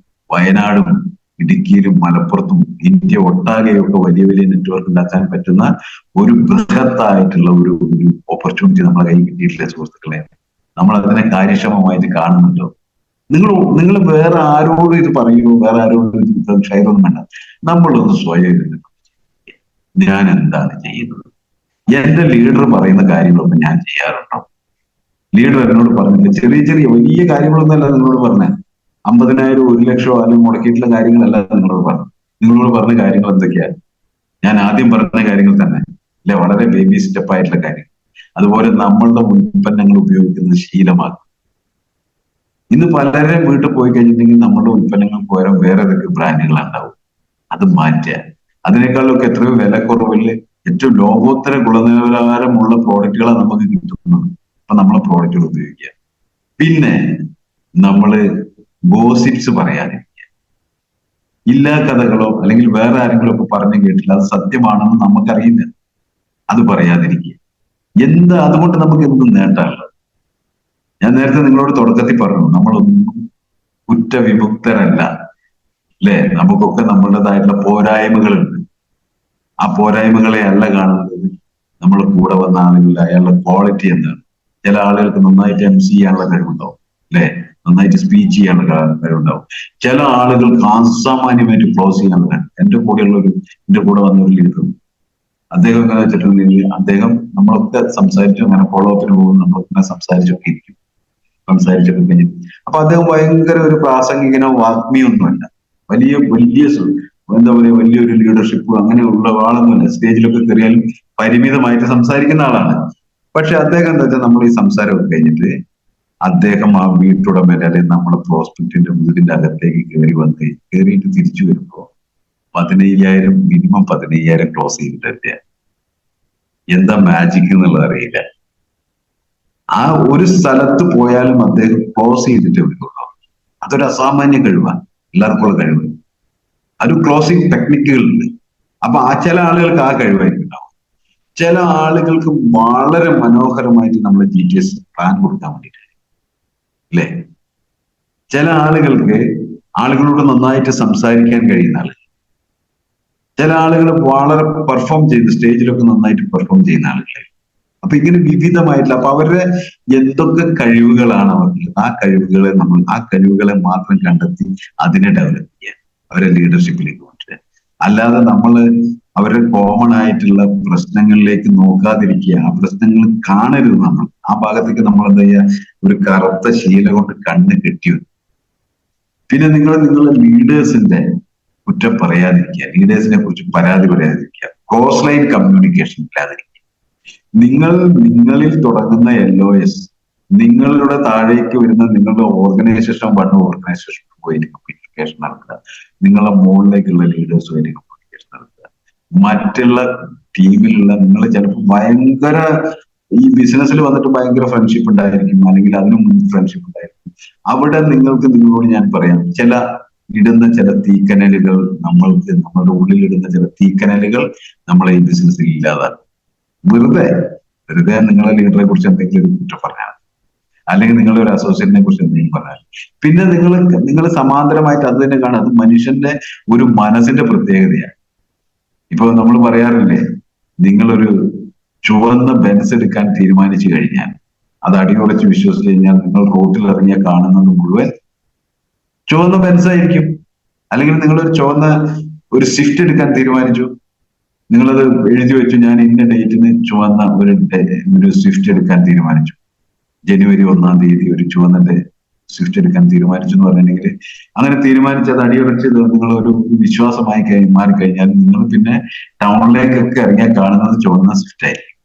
വയനാടും ഇടുക്കിയിലും മലപ്പുറത്തും ഇന്ത്യ ഒട്ടാകെയൊക്കെ വലിയ വലിയ നെറ്റ്വർക്ക് ഉണ്ടാക്കാൻ പറ്റുന്ന ഒരു ബൃഹത്തായിട്ടുള്ള ഒരു ഓപ്പർച്യൂണിറ്റി നമ്മളെ കയ്യിൽ കിട്ടിയിട്ടില്ല സുഹൃത്തുക്കളെ. നമ്മൾ അതിനെ കാര്യക്ഷമമായിട്ട് കാണുന്നുണ്ടോ? നിങ്ങൾ വേറെ ആരോടും ഇത് പറയുമോ, വേറെ ആരോടും ഇത് ഷെയർ ഒന്നും വേണ്ട. നമ്മളൊന്ന് സ്വയം ഇരുന്നിട്ട് ഞാൻ എന്താണ് ചെയ്യുന്നത്, എന്റെ ലീഡർ പറയുന്ന കാര്യങ്ങളൊക്കെ ഞാൻ ചെയ്യാറുണ്ടോ? ലീഡർ എന്നോട് പറഞ്ഞില്ല, ചെറിയ ചെറിയ വലിയ കാര്യങ്ങളൊന്നുമല്ല നിങ്ങളോട് പറഞ്ഞേ, 50,000 1,00,000 അല്ലെങ്കിൽ മുടക്കിയിട്ടുള്ള കാര്യങ്ങളല്ല നിങ്ങളോട് പറഞ്ഞു. നിങ്ങളോട് പറഞ്ഞ കാര്യങ്ങൾ എന്തൊക്കെയാണ്? ഞാൻ ആദ്യം പറഞ്ഞ കാര്യങ്ങൾ തന്നെ അല്ലെ, വളരെ ബേബി സ്റ്റെപ്പ് ആയിട്ടുള്ള കാര്യം. അതുപോലെ നമ്മളുടെ ഉൽപ്പന്നങ്ങൾ ഉപയോഗിക്കുന്നത് ശീലമാക്കും. ഇന്ന് പലരും വീട്ടിൽ പോയി കഴിഞ്ഞിട്ടുണ്ടെങ്കിൽ നമ്മുടെ ഉൽപ്പന്നങ്ങൾ പോരാൻ വേറെ ഏതൊക്കെ ബ്രാൻഡുകളുണ്ടാവും, അത് മാറ്റുക. അതിനേക്കാളൊക്കെ എത്രയോ വില കുറവില് ഏറ്റവും ലോകോത്തര ഗുണനിലവാരമുള്ള പ്രോഡക്റ്റുകളാണ് നമുക്ക് കിട്ടുന്നത്. അപ്പൊ നമ്മളെ പ്രോഡക്റ്റുകൾ ഉപയോഗിക്കുക. പിന്നെ നമ്മള് ഗോസിപ്സ് പറയാതിരിക്കുക. ഇല്ലാ കഥകളോ അല്ലെങ്കിൽ വേറെ ആരെങ്കിലും ഒക്കെ പറഞ്ഞു കേട്ടില്ല അത് സത്യമാണെന്ന് നമുക്കറിയില്ല, അത് പറയാതിരിക്കുക. അതുകൊണ്ട് നമുക്ക് എന്ത് നേട്ടമുള്ളത്? ഞാൻ നേരത്തെ നിങ്ങളോട് തുടക്കത്തിൽ പറഞ്ഞു, നമ്മളൊന്നും കുറ്റവിമുക്തരല്ല, അല്ലെ? നമുക്കൊക്കെ നമ്മളുടേതായിട്ടുള്ള പോരായ്മകളുണ്ട്. ആ പോരായ്മകളെ അല്ല കാണുന്നത് നമ്മളെ കൂടെ വന്ന ആളുകളിൽ അയാളുടെ ക്വാളിറ്റി എന്താണ്. ചില ആളുകൾക്ക് നന്നായിട്ട് MC ചെയ്യാനുള്ള കഴിവുണ്ടാവും, അല്ലെ? നന്നായിട്ട് സ്പീച്ച് ചെയ്യാനുള്ള കഴിവുണ്ടാവും. ചില ആളുകൾക്ക് അസാമാന്യമായിട്ട് ക്ലോസ് ചെയ്യാനുള്ള കഴിവ്. എന്റെ കൂടെ വന്ന ഒരു ലീഡർ, അദ്ദേഹം എങ്ങനെ വെച്ചിട്ടുണ്ടെങ്കിൽ അദ്ദേഹം നമ്മളൊക്കെ സംസാരിച്ചു, അങ്ങനെ ഫോളോ അപ്പിന് പോകും, നമ്മളൊക്കെ സംസാരിച്ചൊക്കെ ഇരിക്കും, സംസാരിച്ചൊക്കെ കഴിഞ്ഞു. അപ്പൊ അദ്ദേഹം ഭയങ്കര ഒരു പ്രാസംഗികനോ വാഗ്മിയൊന്നുമല്ല, വലിയ എന്താ പറയുക, വലിയൊരു ലീഡർഷിപ്പ് അങ്ങനെയുള്ള ആളൊന്നുമല്ല. സ്റ്റേജിലൊക്കെ കയറിയാലും പരിമിതമായിട്ട് സംസാരിക്കുന്ന ആളാണ്. പക്ഷെ അദ്ദേഹം എന്താ വെച്ചാൽ നമ്മൾ ഈ സംസാരമൊക്കെ കഴിഞ്ഞിട്ട് അദ്ദേഹം ആ വീട്ടുടമയുടെ അല്ലെങ്കിൽ നമ്മുടെ പ്രോസ്പെക്റ്റിന്റെ വീടിന്റെ അകത്തേക്ക് കയറിയിട്ട് തിരിച്ചു വരുമ്പോ 15,000 മിനിമം 15,000 ക്ലോസ് ചെയ്തിട്ട് എന്താ മാജിക് എന്നുള്ളത് അറിയില്ല. ആ ഒരു സ്ഥലത്ത് പോയാലും അദ്ദേഹം ക്ലോസ് ചെയ്തിട്ട് വരുള്ളൂ. അതൊരു അസാമാന്യ കഴിവാണ്, എല്ലാവർക്കും ഉള്ള കഴിവ്. ഒരു ക്ലോസിംഗ് ടെക്നിക്കുകളുണ്ട്. അപ്പൊ ചില ആളുകൾക്ക് ആ കഴിവായിരിക്കും ഉണ്ടാവും. ചില ആളുകൾക്ക് വളരെ മനോഹരമായിട്ട് നമ്മൾ GTS പ്ലാൻ കൊടുക്കാൻ വേണ്ടിയിട്ട്, അല്ലെ? ചില ആളുകൾക്ക് ആളുകളോട് നന്നായിട്ട് സംസാരിക്കാൻ കഴിയുന്ന ആളുകൾ, ചില ആളുകൾ വളരെ പെർഫോം ചെയ്ത് സ്റ്റേജിലൊക്കെ നന്നായിട്ട് പെർഫോം ചെയ്യുന്ന ആളുകൾ. അപ്പൊ ഇങ്ങനെ വിവിധമായിട്ടുള്ള, അപ്പൊ അവരുടെ എന്തൊക്കെ കഴിവുകളാണ് അവർക്കുള്ളത്, ആ കഴിവുകളെ മാത്രം കണ്ടെത്തി അതിനെ ഡെവലപ്പ് ചെയ്യാൻ, അവരെ ലീഡർഷിപ്പിലേക്ക് കൊണ്ടുവരാൻ. അല്ലാതെ അവരുടെ കോമൺ ആയിട്ടുള്ള പ്രശ്നങ്ങളിലേക്ക് നോക്കാതിരിക്കുക, ആ പ്രശ്നങ്ങൾ കാണരുത്. നമ്മൾ ആ ഭാഗത്തേക്ക് നമ്മൾ എന്താ ചെയ്യുക, ഒരു കറുത്ത ശീല കൊണ്ട് കണ്ണ് കെട്ടി വെക്കും. പിന്നെ നിങ്ങളുടെ ലീഡേഴ്സിന്റെ കുറ്റം പറയാതിരിക്കുക, ലീഡേഴ്സിനെ കുറിച്ച് പരാതി പറയാതിരിക്കുക, ക്രോസ് ലൈൻ കമ്മ്യൂണിക്കേഷൻ ഇല്ലാതിരിക്കുക. നിങ്ങളിൽ തുടങ്ങുന്ന LOS നിങ്ങളുടെ താഴേക്ക് വരുന്ന നിങ്ങളുടെ ഓർഗനൈസേഷൻ ഓർഗനൈസേഷൻ പോയി കമ്മ്യൂണിക്കേഷൻ നടത്തുക, നിങ്ങളുടെ മുകളിലേക്കുള്ള ലീഡേഴ്സുമായിട്ട് കമ്മ്യൂണിക്കേഷൻ നടത്തുക. മറ്റുള്ള ടീമിലുള്ള നിങ്ങൾ ചിലപ്പോൾ ഭയങ്കര ഈ ബിസിനസ്സിൽ വന്നിട്ട് ഭയങ്കര ഫ്രണ്ട്ഷിപ്പ് ഉണ്ടായിരിക്കും, അല്ലെങ്കിൽ അതിനു മുൻപ് ഫ്രണ്ട്ഷിപ്പ് ഉണ്ടായിരിക്കും. അവിടെ നിങ്ങളോട് ഞാൻ പറയാം, ചില തീക്കനലുകൾ നമ്മുടെ ഉള്ളിലിടുന്ന ചില തീക്കനലുകൾ നമ്മളെ ഈ ബിസിനസ്സിൽ ഇല്ലാതാക്കും. വെറുതെ നിങ്ങളെ ലീഡറെ കുറിച്ച് എന്തെങ്കിലും ഒരു കുറ്റം പറഞ്ഞാൽ, അല്ലെങ്കിൽ നിങ്ങളുടെ ഒരു അസോസിയേറ്റിനെ കുറിച്ച് എന്തെങ്കിലും പറഞ്ഞാൽ, പിന്നെ നിങ്ങൾ സമാന്തരമായിട്ട് അത് തന്നെ കാണുക. അത് മനുഷ്യന്റെ ഒരു മനസ്സിന്റെ പ്രത്യേകതയാണ്. ഇപ്പൊ നമ്മൾ പറയാറില്ലേ, നിങ്ങളൊരു ചുവന്ന ബെൻസ് എടുക്കാൻ തീരുമാനിച്ചു കഴിഞ്ഞാൽ, അത് അടിയുറച്ച് വിശ്വസിച്ച് കഴിഞ്ഞാൽ, നിങ്ങൾ റോട്ടിൽ ഇറങ്ങിയ കാണുന്നത് മുഴുവൻ ചുവന്ന ബെൻസ് ആയിരിക്കും. അല്ലെങ്കിൽ നിങ്ങളൊരു ചുവന്ന ഒരു സ്വിഫ്റ്റ് എടുക്കാൻ തീരുമാനിച്ചു, നിങ്ങളത് എഴുതി വെച്ചു, ഞാൻ ഇന്ന ഡേറ്റിന് ചുവന്ന ഒരു സ്വിഫ്റ്റ് എടുക്കാൻ തീരുമാനിച്ചു, ജനുവരി 1-ാം തീയതി ഒരു ചുവന്ന സ്വിഫ്റ്റ് എടുക്കാൻ തീരുമാനിച്ചു എന്ന് പറഞ്ഞിട്ടുണ്ടെങ്കിൽ, അങ്ങനെ തീരുമാനിച്ചത് അടിയുറച്ച് നിങ്ങൾ ഒരു വിശ്വാസമായി മാറിക്കഴിഞ്ഞാൽ, നിങ്ങൾ പിന്നെ ടൗണിലേക്കൊക്കെ ഇറങ്ങിയാൽ കാണുന്നത് ചുവന്ന സ്വിഫ്റ്റ് ആയിരിക്കും.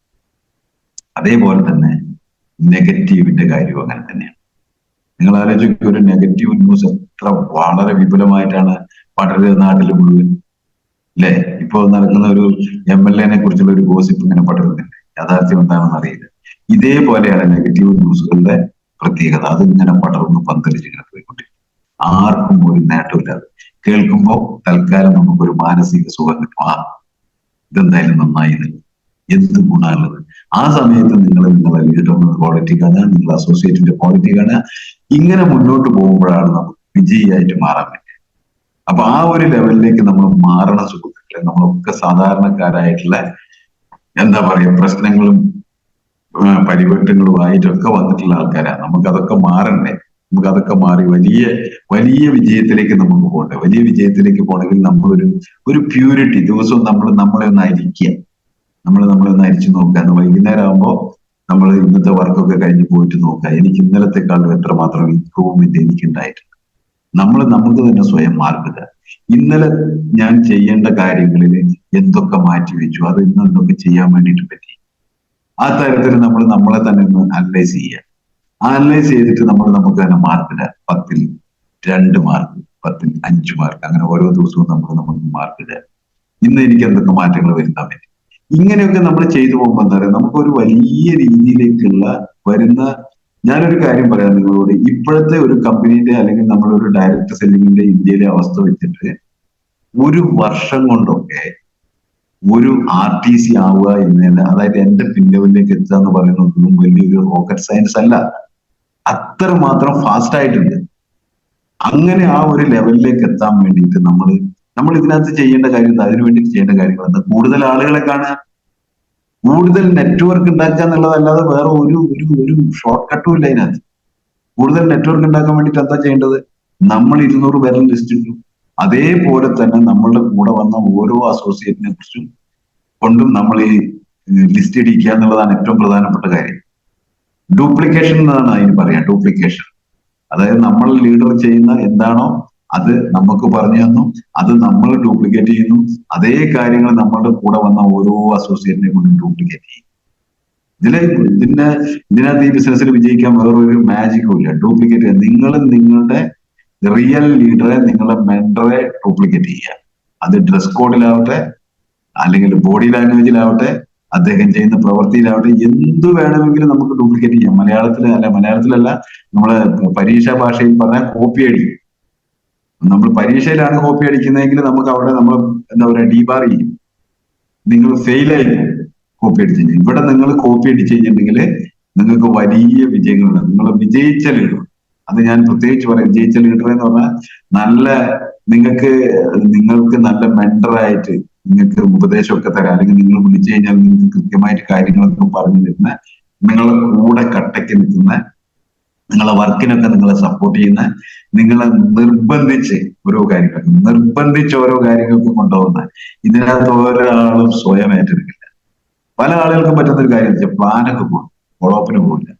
അതേപോലെ തന്നെ നെഗറ്റീവിന്റെ കാര്യവും അങ്ങനെ തന്നെയാണ്. നിങ്ങൾ ആലോചിക്കുക, ഒരു നെഗറ്റീവ് ന്യൂസ് എത്ര വളരെ വിപുലമായിട്ടാണ് പടരുക നാട്ടിൽ മുഴുവൻ, അല്ലെ? ഇപ്പൊ നടക്കുന്ന ഒരു MLA കുറിച്ചുള്ള ഒരു ഗോസിപ്പ് ഇങ്ങനെ പടരുന്നുണ്ട്, യാഥാർത്ഥ്യം എന്താണെന്ന് അറിയില്ല. ഇതേപോലെയാണ് നെഗറ്റീവ് ന്യൂസുകളുടെ പ്രത്യേകത. അതിങ്ങനെ പടർന്ന് പന്തലിച്ച് ഇങ്ങനെ പോയിക്കൊണ്ടിരിക്കും. ആർക്കും ഒരു നേട്ടമില്ലാതെ കേൾക്കുമ്പോൾ തൽക്കാലം നമുക്കൊരു മാനസിക സുഖം കിട്ടും. ഇതെന്തായാലും നന്നായി, എന്ത് ഗുണമുള്ളത്. ആ സമയത്ത് നിങ്ങളെ ലീഡറിന്റെ ക്വാളിറ്റി കാണുക, നിങ്ങളുടെ അസോസിയേറ്റിന്റെ ക്വാളിറ്റി കാണുക. ഇങ്ങനെ മുന്നോട്ട് പോകുമ്പോഴാണ് നമുക്ക് വിജയിയായിട്ട് മാറാൻ പറ്റുക. അപ്പൊ ആ ഒരു ലെവലിലേക്ക് നമ്മൾ മാറണ സുഹൃത്തുക്കളെ, നമ്മളൊക്കെ സാധാരണക്കാരായിട്ടുള്ള എന്താ പറയുക, പ്രശ്നങ്ങളും പരിവട്ടങ്ങളുമായിട്ടൊക്കെ വന്നിട്ടുള്ള ആൾക്കാരാണ്. നമുക്കതൊക്കെ മാറണ്ടേ? നമുക്കതൊക്കെ മാറി വലിയ വലിയ വിജയത്തിലേക്ക് നമുക്ക് പോകണ്ടേ? വലിയ വിജയത്തിലേക്ക് പോകണമെങ്കിൽ നമ്മളൊരു പ്യൂരിറ്റി ദിവസവും നമ്മളെ ഒന്ന് അരിക്കുക, നമ്മളെ ഒന്ന് അരിച്ചു നോക്കുക. വൈകുന്നേരം ആകുമ്പോൾ നമ്മൾ ഇന്നത്തെ വർക്കൊക്കെ കഴിഞ്ഞ് പോയിട്ട് നോക്കുക, എനിക്ക് ഇന്നലത്തെക്കാളും എത്രമാത്രം ഇംപ്രൂവ്മെന്റ് എനിക്ക് ഉണ്ടായിട്ടുണ്ട്. നമുക്ക് തന്നെ സ്വയം മാർക്കുക. ഇന്നലെ ഞാൻ ചെയ്യേണ്ട കാര്യങ്ങളിൽ എന്തൊക്കെ മാറ്റി വെച്ചു, അത് ഇന്ന് എന്തൊക്കെ ചെയ്യാൻ വേണ്ടിയിട്ട് പറ്റി. ആ തരത്തിൽ നമ്മളെ തന്നെ ഒന്ന് അനലൈസ് ചെയ്യുക. അനലൈസ് ചെയ്തിട്ട് നമുക്ക് തന്നെ മാർക്കിടുക. 10-ൽ 2 മാർക്ക്, 10-ൽ 5 മാർക്ക്, അങ്ങനെ ഓരോ ദിവസവും നമുക്ക് മാർക്കിടുക. ഇന്ന് എനിക്ക് എന്തൊക്കെ മാറ്റങ്ങൾ വരുത്താൻ പറ്റി. ഇങ്ങനെയൊക്കെ നമ്മൾ ചെയ്തു പോകുമ്പോൾ എന്താ പറയുക, നമുക്കൊരു വലിയ രീതിയിലേക്കുള്ള ഞാനൊരു കാര്യം പറയാം നിങ്ങളോട്. ഇപ്പോഴത്തെ ഒരു കമ്പനിയുടെ അല്ലെങ്കിൽ നമ്മളൊരു ഡയറക്ട് സെല്ലിങ്ങിന്റെ ഇന്ത്യയിലെ അവസ്ഥ വെച്ചിട്ട് 1 വർഷം കൊണ്ടൊക്കെ ഒരു RTC ആവുക എന്നതിന്, അതായത് എന്റെ പിന്നോവിലേക്ക് എത്തുക എന്ന് പറയുന്നതൊന്നും വലിയൊരു റോക്കറ്റ് സയൻസ് അല്ല. അത്രമാത്രം ഫാസ്റ്റ് ആയിട്ടുണ്ട്. അങ്ങനെ ആ ഒരു ലെവലിലേക്ക് എത്താൻ വേണ്ടിയിട്ട് നമ്മൾ ഇതിനകത്ത് ചെയ്യേണ്ട കാര്യം, അതിനു വേണ്ടിയിട്ട് ചെയ്യേണ്ട കാര്യങ്ങൾ എന്താ? കൂടുതൽ ആളുകളെ കാണുക, കൂടുതൽ നെറ്റ്വർക്ക് ഉണ്ടാക്കുക എന്നുള്ളതല്ലാതെ വേറെ ഒരു ഷോർട്ട് കട്ടും ഇല്ല അതിനകത്ത്. കൂടുതൽ നെറ്റ്വർക്ക് ഉണ്ടാക്കാൻ വേണ്ടിയിട്ട് എന്താ ചെയ്യേണ്ടത്? നമ്മൾ 200 പേരുടെ ലിസ്റ്റ് ഇട്ടു. അതേപോലെ തന്നെ നമ്മളുടെ കൂടെ വന്ന ഓരോ അസോസിയേറ്റിനെ കുറിച്ചും കൊണ്ടും നമ്മൾ ഈ ലിസ്റ്റ് ഇടിക്കുക എന്നുള്ളതാണ് ഏറ്റവും പ്രധാനപ്പെട്ട കാര്യം. ഡ്യൂപ്ലിക്കേഷൻ എന്നാണ് അതിന് പറയാം. ഡ്യൂപ്ലിക്കേഷൻ അതായത് നമ്മൾ ലീഡർ ചെയ്യുന്ന എന്താണോ അത് നമുക്ക് പറഞ്ഞു തന്നു, അത് നമ്മൾ ഡ്യൂപ്ലിക്കേറ്റ് ചെയ്യുന്നു. അതേ കാര്യങ്ങൾ നമ്മളുടെ കൂടെ വന്ന ഓരോ അസോസിയേറ്റിനെ കൊണ്ടും ഡ്യൂപ്ലിക്കേറ്റ് ചെയ്യും. ഇതിനകത്ത് ഈ ബിസിനസ്സിൽ വിജയിക്കാൻ വേറൊരു മാജിക്കും ഇല്ല. ഡ്യൂപ്ലിക്കേറ്റ് ചെയ്യുക. നിങ്ങളുടെ റിയൽ ലീഡറെ, നിങ്ങളുടെ മെന്ററെ ഡ്യൂപ്ലിക്കേറ്റ് ചെയ്യുക. അത് ഡ്രസ് കോഡിലാവട്ടെ, അല്ലെങ്കിൽ ബോഡി ലാംഗ്വേജിലാവട്ടെ, അദ്ദേഹം ചെയ്യുന്ന പ്രവൃത്തിയിലാവട്ടെ, എന്ത് വേണമെങ്കിലും നമുക്ക് ഡ്യൂപ്ലിക്കേറ്റ് ചെയ്യാം. മലയാളത്തിലല്ല, നമ്മളെ പരീക്ഷാ ഭാഷയിൽ പറഞ്ഞാൽ കോപ്പി അടിക്കും. നമ്മൾ പരീക്ഷയിലാണ് കോപ്പി അടിക്കുന്നതെങ്കിൽ നമുക്ക് അവിടെ നമ്മൾ എന്താ പറയുക, ഡീബാർ ചെയ്യും. നിങ്ങൾ ഫെയിലായി കോപ്പി അടിച്ചു കഴിഞ്ഞാൽ. ഇവിടെ നിങ്ങൾ കോപ്പി അടിച്ചു കഴിഞ്ഞിട്ടുണ്ടെങ്കിൽ നിങ്ങൾക്ക് വലിയ വിജയങ്ങളുണ്ട്. നിങ്ങൾ വിജയിച്ച ലീഡർ, അത് ഞാൻ പ്രത്യേകിച്ച് പറയാം. വിജയിച്ച ലീഡർ എന്ന് പറഞ്ഞാൽ നല്ല നിങ്ങൾക്ക് നല്ല മെന്ററായിട്ട് നിങ്ങൾക്ക് ഉപദേശമൊക്കെ തരാം, അല്ലെങ്കിൽ നിങ്ങൾ വിളിച്ചു കഴിഞ്ഞാൽ നിങ്ങൾക്ക് കൃത്യമായിട്ട് കാര്യങ്ങളൊക്കെ പറഞ്ഞു തരുന്ന, നിങ്ങളെ കൂടെ കട്ടയ്ക്ക് നിൽക്കുന്ന, നിങ്ങളെ വർക്കിനൊക്കെ നിങ്ങളെ സപ്പോർട്ട് ചെയ്യുന്ന, നിങ്ങളെ നിർബന്ധിച്ച് ഓരോ കാര്യങ്ങൾക്കും കൊണ്ടുപോകുന്ന, ഇതിനകത്ത് ഒരാളും സ്വയം ഏറ്റെടുക്കില്ല. പല ആളുകൾക്കും പറ്റുന്ന ഒരു കാര്യം വെച്ചാൽ പ്ലാനൊക്കെ പോകും, ഫോളോ അപ്പിന് പോകില്ല.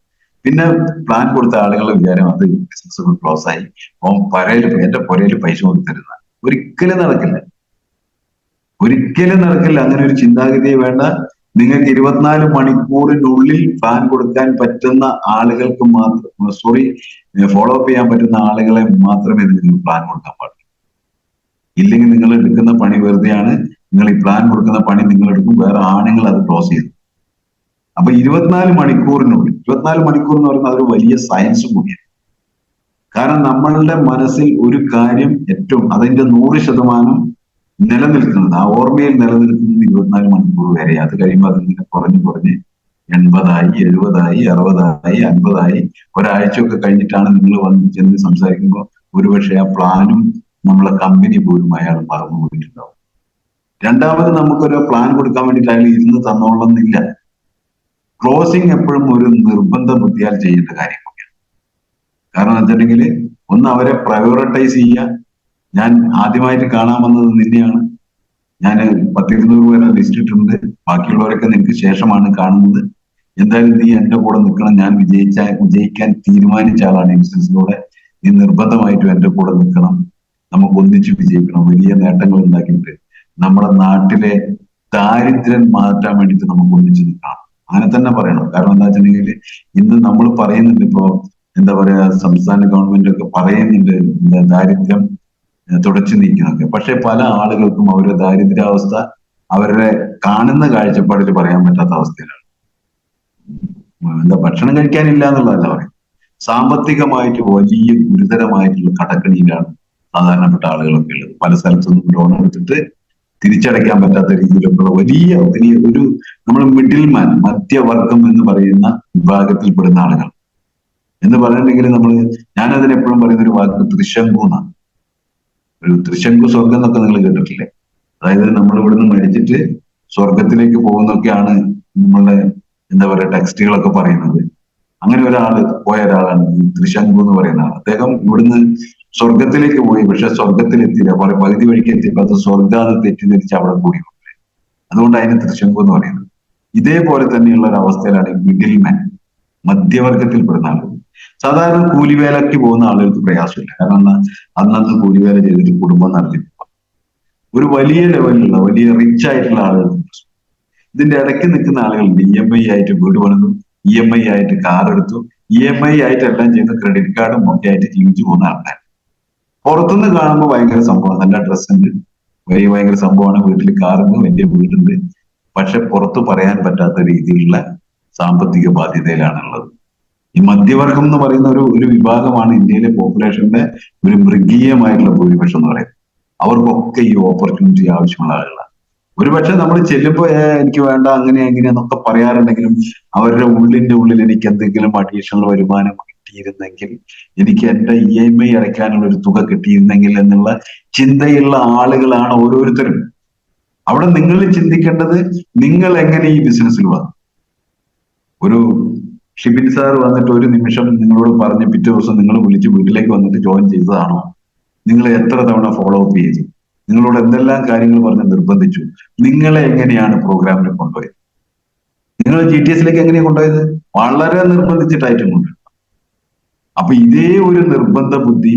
പിന്നെ പ്ലാൻ കൊടുത്ത ആളുകളുടെ വിചാരം അത് ബിസിനസ് ക്ലോസ് ആയി, എന്റെ പുരയിൽ പൈസ കൊടുത്തിരുന്ന. ഒരിക്കലും നടക്കില്ല, ഒരിക്കലും നടക്കില്ല. അങ്ങനെ ഒരു ചിന്താഗതിയെ വേണ്ട. നിങ്ങൾക്ക് 24 മണിക്കൂറിനുള്ളിൽ പ്ലാൻ കൊടുക്കാൻ പറ്റുന്ന ആളുകൾക്ക് മാത്രം, ഫോളോ അപ്പ് ചെയ്യാൻ പറ്റുന്ന ആളുകളെ മാത്രമേ നിങ്ങൾ പ്ലാൻ കൊടുക്കാൻ പാടുള്ളൂ. ഇല്ലെങ്കിൽ നിങ്ങൾ എടുക്കുന്ന പണി വെറുതെയാണ്. നിങ്ങൾ ഈ പ്ലാൻ കൊടുക്കുന്ന പണി നിങ്ങൾ എടുക്കും, വേറെ ആണുങ്ങൾ അത് ക്ലോസ് ചെയ്തു. അപ്പൊ 24 മണിക്കൂറിനുള്ളിൽ, 24 മണിക്കൂർ എന്ന് പറയുന്നത് അതൊരു വലിയ സയൻസും കൂടിയാണ്. കാരണം നമ്മളുടെ മനസ്സിൽ ഒരു കാര്യം ഏറ്റവും അതിന്റെ 100% നിലനിൽക്കുന്നത്, ആ ഓർമ്മയിൽ നിലനിൽക്കുന്നത് 24 മണിക്കൂർ വരെ. അത് കഴിയുമ്പോൾ അതിങ്ങനെ കുറഞ്ഞ് 80ആയി, 70ആയി, 60ആയി, 50ആയി. ഒരാഴ്ചയൊക്കെ കഴിഞ്ഞിട്ടാണ് നിങ്ങൾ വന്ന് ചെന്ന് സംസാരിക്കുമ്പോൾ ഒരുപക്ഷെ ആ പ്ലാനും നമ്മളെ കമ്പനി പോലും അയാൾ മറന്നു പോയിട്ടുണ്ടാവും. രണ്ടാമത് നമുക്കൊരു പ്ലാൻ കൊടുക്കാൻ വേണ്ടിയിട്ട് അയാൾ ഇരുന്ന് തന്നോളന്നില്ല. ക്ലോസിംഗ് എപ്പോഴും ഒരു നിർബന്ധ ബുദ്ധിയാൽ ചെയ്യേണ്ട കാര്യമൊക്കെയാണ്. കാരണം എന്ന് വെച്ചിട്ടുണ്ടെങ്കിൽ ഒന്ന് അവരെ പ്രയോറിറ്റൈസ് ചെയ്യുക. ഞാൻ ആദ്യമായിട്ട് കാണാൻ വന്നത് നിന്നെയാണ്, ഞാൻ 10-200 പേരെ ലിസ്റ്റ് ഇട്ടിട്ടുണ്ട്, ബാക്കിയുള്ളവരൊക്കെ നിനക്ക് ശേഷമാണ് കാണുന്നത്. എന്തായാലും നീ എന്റെ കൂടെ നിൽക്കണം. ഞാൻ വിജയിക്കാൻ തീരുമാനിച്ച ആളാണ് ഈ ബിസിനസ്സിലൂടെ. നീ നിർബന്ധമായിട്ടും എന്റെ കൂടെ നിൽക്കണം. നമുക്ക് ഒന്നിച്ച് വിജയിക്കണം. വലിയ നേട്ടങ്ങൾ ഉണ്ടാക്കിയിട്ട് നമ്മുടെ നാട്ടിലെ ദാരിദ്ര്യം മാറ്റാൻ വേണ്ടിയിട്ട് നമുക്ക് ഒന്നിച്ച് നിൽക്കണം. അങ്ങനെ തന്നെ പറയണം. കാരണം എന്താ വെച്ചിട്ടുണ്ടെങ്കിൽ ഇന്ന് നമ്മൾ പറയുന്നുണ്ട്, ഇപ്പോ എന്താ പറയാ, സംസ്ഥാന ഗവൺമെന്റ് ഒക്കെ പറയുന്നുണ്ട് ദാരിദ്ര്യം തുടച്ചു നീക്കുന്നൊക്കെ. പക്ഷെ പല ആളുകൾക്കും അവരുടെ ദാരിദ്ര്യാവസ്ഥ അവരുടെ കാണുന്ന കാഴ്ചപ്പാടിൽ പറയാൻ പറ്റാത്ത അവസ്ഥയിലാണ്. എന്താ ഭക്ഷണം കഴിക്കാനില്ല എന്നുള്ളതല്ല പറയും, സാമ്പത്തികമായിട്ട് വലിയ ഗുരുതരമായിട്ടുള്ള കടക്കണിയിലാണ് സാധാരണപ്പെട്ട ആളുകളൊക്കെ ഉള്ളത്. പല സ്ഥലത്തുനിന്നും ലോൺ എടുത്തിട്ട് തിരിച്ചടയ്ക്കാൻ പറ്റാത്ത രീതിയിലൊക്കെയുള്ള വലിയ വലിയ ഒരു നമ്മൾ മിഡിൽമാൻ, മധ്യവർഗം എന്ന് പറയുന്ന വിഭാഗത്തിൽപ്പെടുന്ന ആളുകൾ എന്ന് പറയുന്നുണ്ടെങ്കിൽ ഞാനതിന് എപ്പോഴും പറയുന്ന ഒരു വാക്ക് ത്രിശങ്കു എന്നാണ്. ഒരു ത്രിശങ്കു സ്വർഗം എന്നൊക്കെ നിങ്ങൾ കേട്ടിട്ടില്ലേ? അതായത് നമ്മൾ ഇവിടുന്ന് മരിച്ചിട്ട് സ്വർഗത്തിലേക്ക് പോകുന്നൊക്കെയാണ് നമ്മളുടെ എന്താ പറയുക ടെക്സ്റ്റുകളൊക്കെ പറയുന്നത്. അങ്ങനെ പോയ ഒരാളാണ് ഈ ത്രിശങ്കു എന്ന് പറയുന്ന ആൾ. അദ്ദേഹം ഇവിടുന്ന് സ്വർഗത്തിലേക്ക് പോയി, പക്ഷെ സ്വർഗത്തിലെത്തിയില്ല. പകുതി വഴിക്ക് എത്തിയപ്പോൾ അത് സ്വർഗാതെ തെറ്റിദ്ധരിച്ച് അവിടെ കൂടി. അതുകൊണ്ട് അതിന് ത്രിശങ്കു എന്ന് പറയുന്നത്. ഇതേപോലെ തന്നെയുള്ള ഒരു അവസ്ഥയിലാണ് മിഡിൽമാൻ, മധ്യവർഗത്തിൽപ്പെടുന്ന ആളുകൾ. സാധാരണ കൂലിവേലയ്ക്ക് പോകുന്ന ആളുകൾക്ക് പ്രയാസമില്ല. കാരണം അന്നന്ന് കൂലിവേല ചെയ്തിട്ട് കുടുംബം നടത്തിയിട്ട് ഒരു വലിയ ലെവലിലുള്ള വലിയ റിച്ച് ആയിട്ടുള്ള ആളുകൾക്ക്. ഇതിന്റെ ഇടയ്ക്ക് നിൽക്കുന്ന ആളുകളുണ്ട്. EMI ആയിട്ട് വീട് പണിതു, EMI ആയിട്ട് കാർ എടുത്തു, EMI ആയിട്ട് എല്ലാം ചെയ്ത് ക്രെഡിറ്റ് കാർഡും ഒക്കെ ആയിട്ട് ജീവിച്ചു പോകുന്ന ആൾക്കാർ. പുറത്തുനിന്ന് കാണുമ്പോൾ ഭയങ്കര സംഭവമാണ്, നല്ല ഡ്രസ് ഉണ്ട്, ഭയങ്കര സംഭവമാണ്, വീട്ടിൽ കാറുണ്ട്, വലിയ വീടുണ്ട്. പക്ഷെ പുറത്തു പറയാൻ പറ്റാത്ത രീതിയിലുള്ള സാമ്പത്തിക ബാധ്യതയിലാണുള്ളത്. ഈ മധ്യവർഗം എന്ന് പറയുന്ന ഒരു വിഭാഗമാണ് ഇന്ത്യയിലെ പോപ്പുലേഷന്റെ ഒരു മൃഗീയമായിട്ടുള്ള ഭൂരിപക്ഷം എന്ന് പറയുന്നത്. അവർക്കൊക്കെ ഈ ഓപ്പർച്യൂണിറ്റി ആവശ്യമുള്ള ആളുകളാണ്. ഒരുപക്ഷെ നമ്മൾ ചെല്ലുമ്പോൾ എനിക്ക് വേണ്ട, അങ്ങനെ എന്നൊക്കെ പറയാറുണ്ടെങ്കിലും അവരുടെ ഉള്ളിന്റെ ഉള്ളിൽ എനിക്ക് എന്തെങ്കിലും അഡീഷണൽ വരുമാനം കിട്ടിയിരുന്നെങ്കിൽ, എനിക്ക് എന്റെ EMI അടയ്ക്കാനുള്ള ഒരു തുക കിട്ടിയിരുന്നെങ്കിൽ എന്നുള്ള ചിന്തയുള്ള ആളുകളാണ് ഓരോരുത്തരും. അവിടെ നിങ്ങൾ ചിന്തിക്കേണ്ടത്, നിങ്ങൾ എങ്ങനെ ഈ ബിസിനസ്സിൽ വന്നു. ഒരു ഷിബിൻ സാർ വന്നിട്ട് ഒരു നിമിഷം നിങ്ങളോട് പറഞ്ഞ് പിറ്റേ ദിവസം നിങ്ങൾ വിളിച്ച് വീട്ടിലേക്ക് വന്നിട്ട് ജോയിൻ ചെയ്തതാണോ? നിങ്ങൾ എത്ര തവണ ഫോളോ അപ്പ് ചെയ്തു? നിങ്ങളോട് എന്തെല്ലാം കാര്യങ്ങൾ പറഞ്ഞ് നിർബന്ധിച്ചു? നിങ്ങളെ എങ്ങനെയാണ് പ്രോഗ്രാമിൽ കൊണ്ടുപോയത്? നിങ്ങൾ GTSലേക്ക് എങ്ങനെയാണ് കൊണ്ടുപോയത്? വളരെ നിർബന്ധിച്ചിട്ടായിട്ടും കൊണ്ടുപോയി. അപ്പൊ ഇതേ ഒരു നിർബന്ധ ബുദ്ധി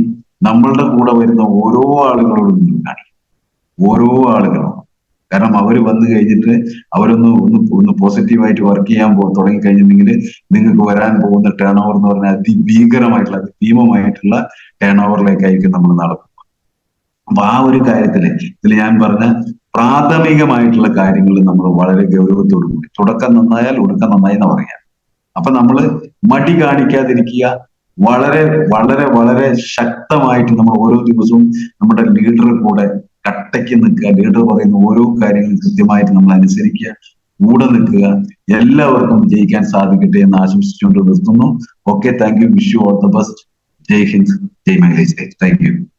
നമ്മളുടെ കൂടെ വരുന്ന ഓരോ ആളുകളോടും നിങ്ങൾ കാണിക്കും. ഓരോ ആളുകളും. കാരണം അവർ വന്നു കഴിഞ്ഞിട്ട് അവരൊന്ന് പോസിറ്റീവായിട്ട് വർക്ക് ചെയ്യാൻ തുടങ്ങി കഴിഞ്ഞിട്ടുണ്ടെങ്കിൽ നിങ്ങൾക്ക് വരാൻ പോകുന്ന ടേൺ ഓവർ എന്ന് പറഞ്ഞാൽ അതിഭീകരമായിട്ടുള്ള, അതിഭീമമായിട്ടുള്ള ടേൺ ഓവറിലേക്കായിരിക്കും നമ്മൾ നടക്കുന്നത്. അപ്പൊ ആ ഒരു കാര്യത്തില് ഇതിൽ ഞാൻ പറഞ്ഞ പ്രാഥമികമായിട്ടുള്ള കാര്യങ്ങൾ നമ്മൾ വളരെ ഗൗരവത്തോടു കൂടി, തുടക്കം നന്നായാൽ ഒടുക്കം നന്നായി എന്ന് പറയാം. അപ്പൊ നമ്മൾ മടി കാണിക്കാതിരിക്കുക. വളരെ വളരെ വളരെ ശക്തമായിട്ട് നമ്മൾ ഓരോ ദിവസവും നമ്മുടെ ലീഡർ കൂടെ കട്ടയ്ക്ക് നിൽക്കുക. ലീഡർ പറയുന്ന ഓരോ കാര്യങ്ങളും കൃത്യമായിട്ട് നമ്മൾ അനുസരിക്കുക, കൂടെ നിൽക്കുക. എല്ലാവർക്കും വിജയിക്കാൻ സാധിക്കട്ടെ എന്ന് ആശംസിച്ചുകൊണ്ട് നിർത്തുന്നു. Okay, thank you. Wish you all the best. Jai Hind, Jai mileage. Thank U.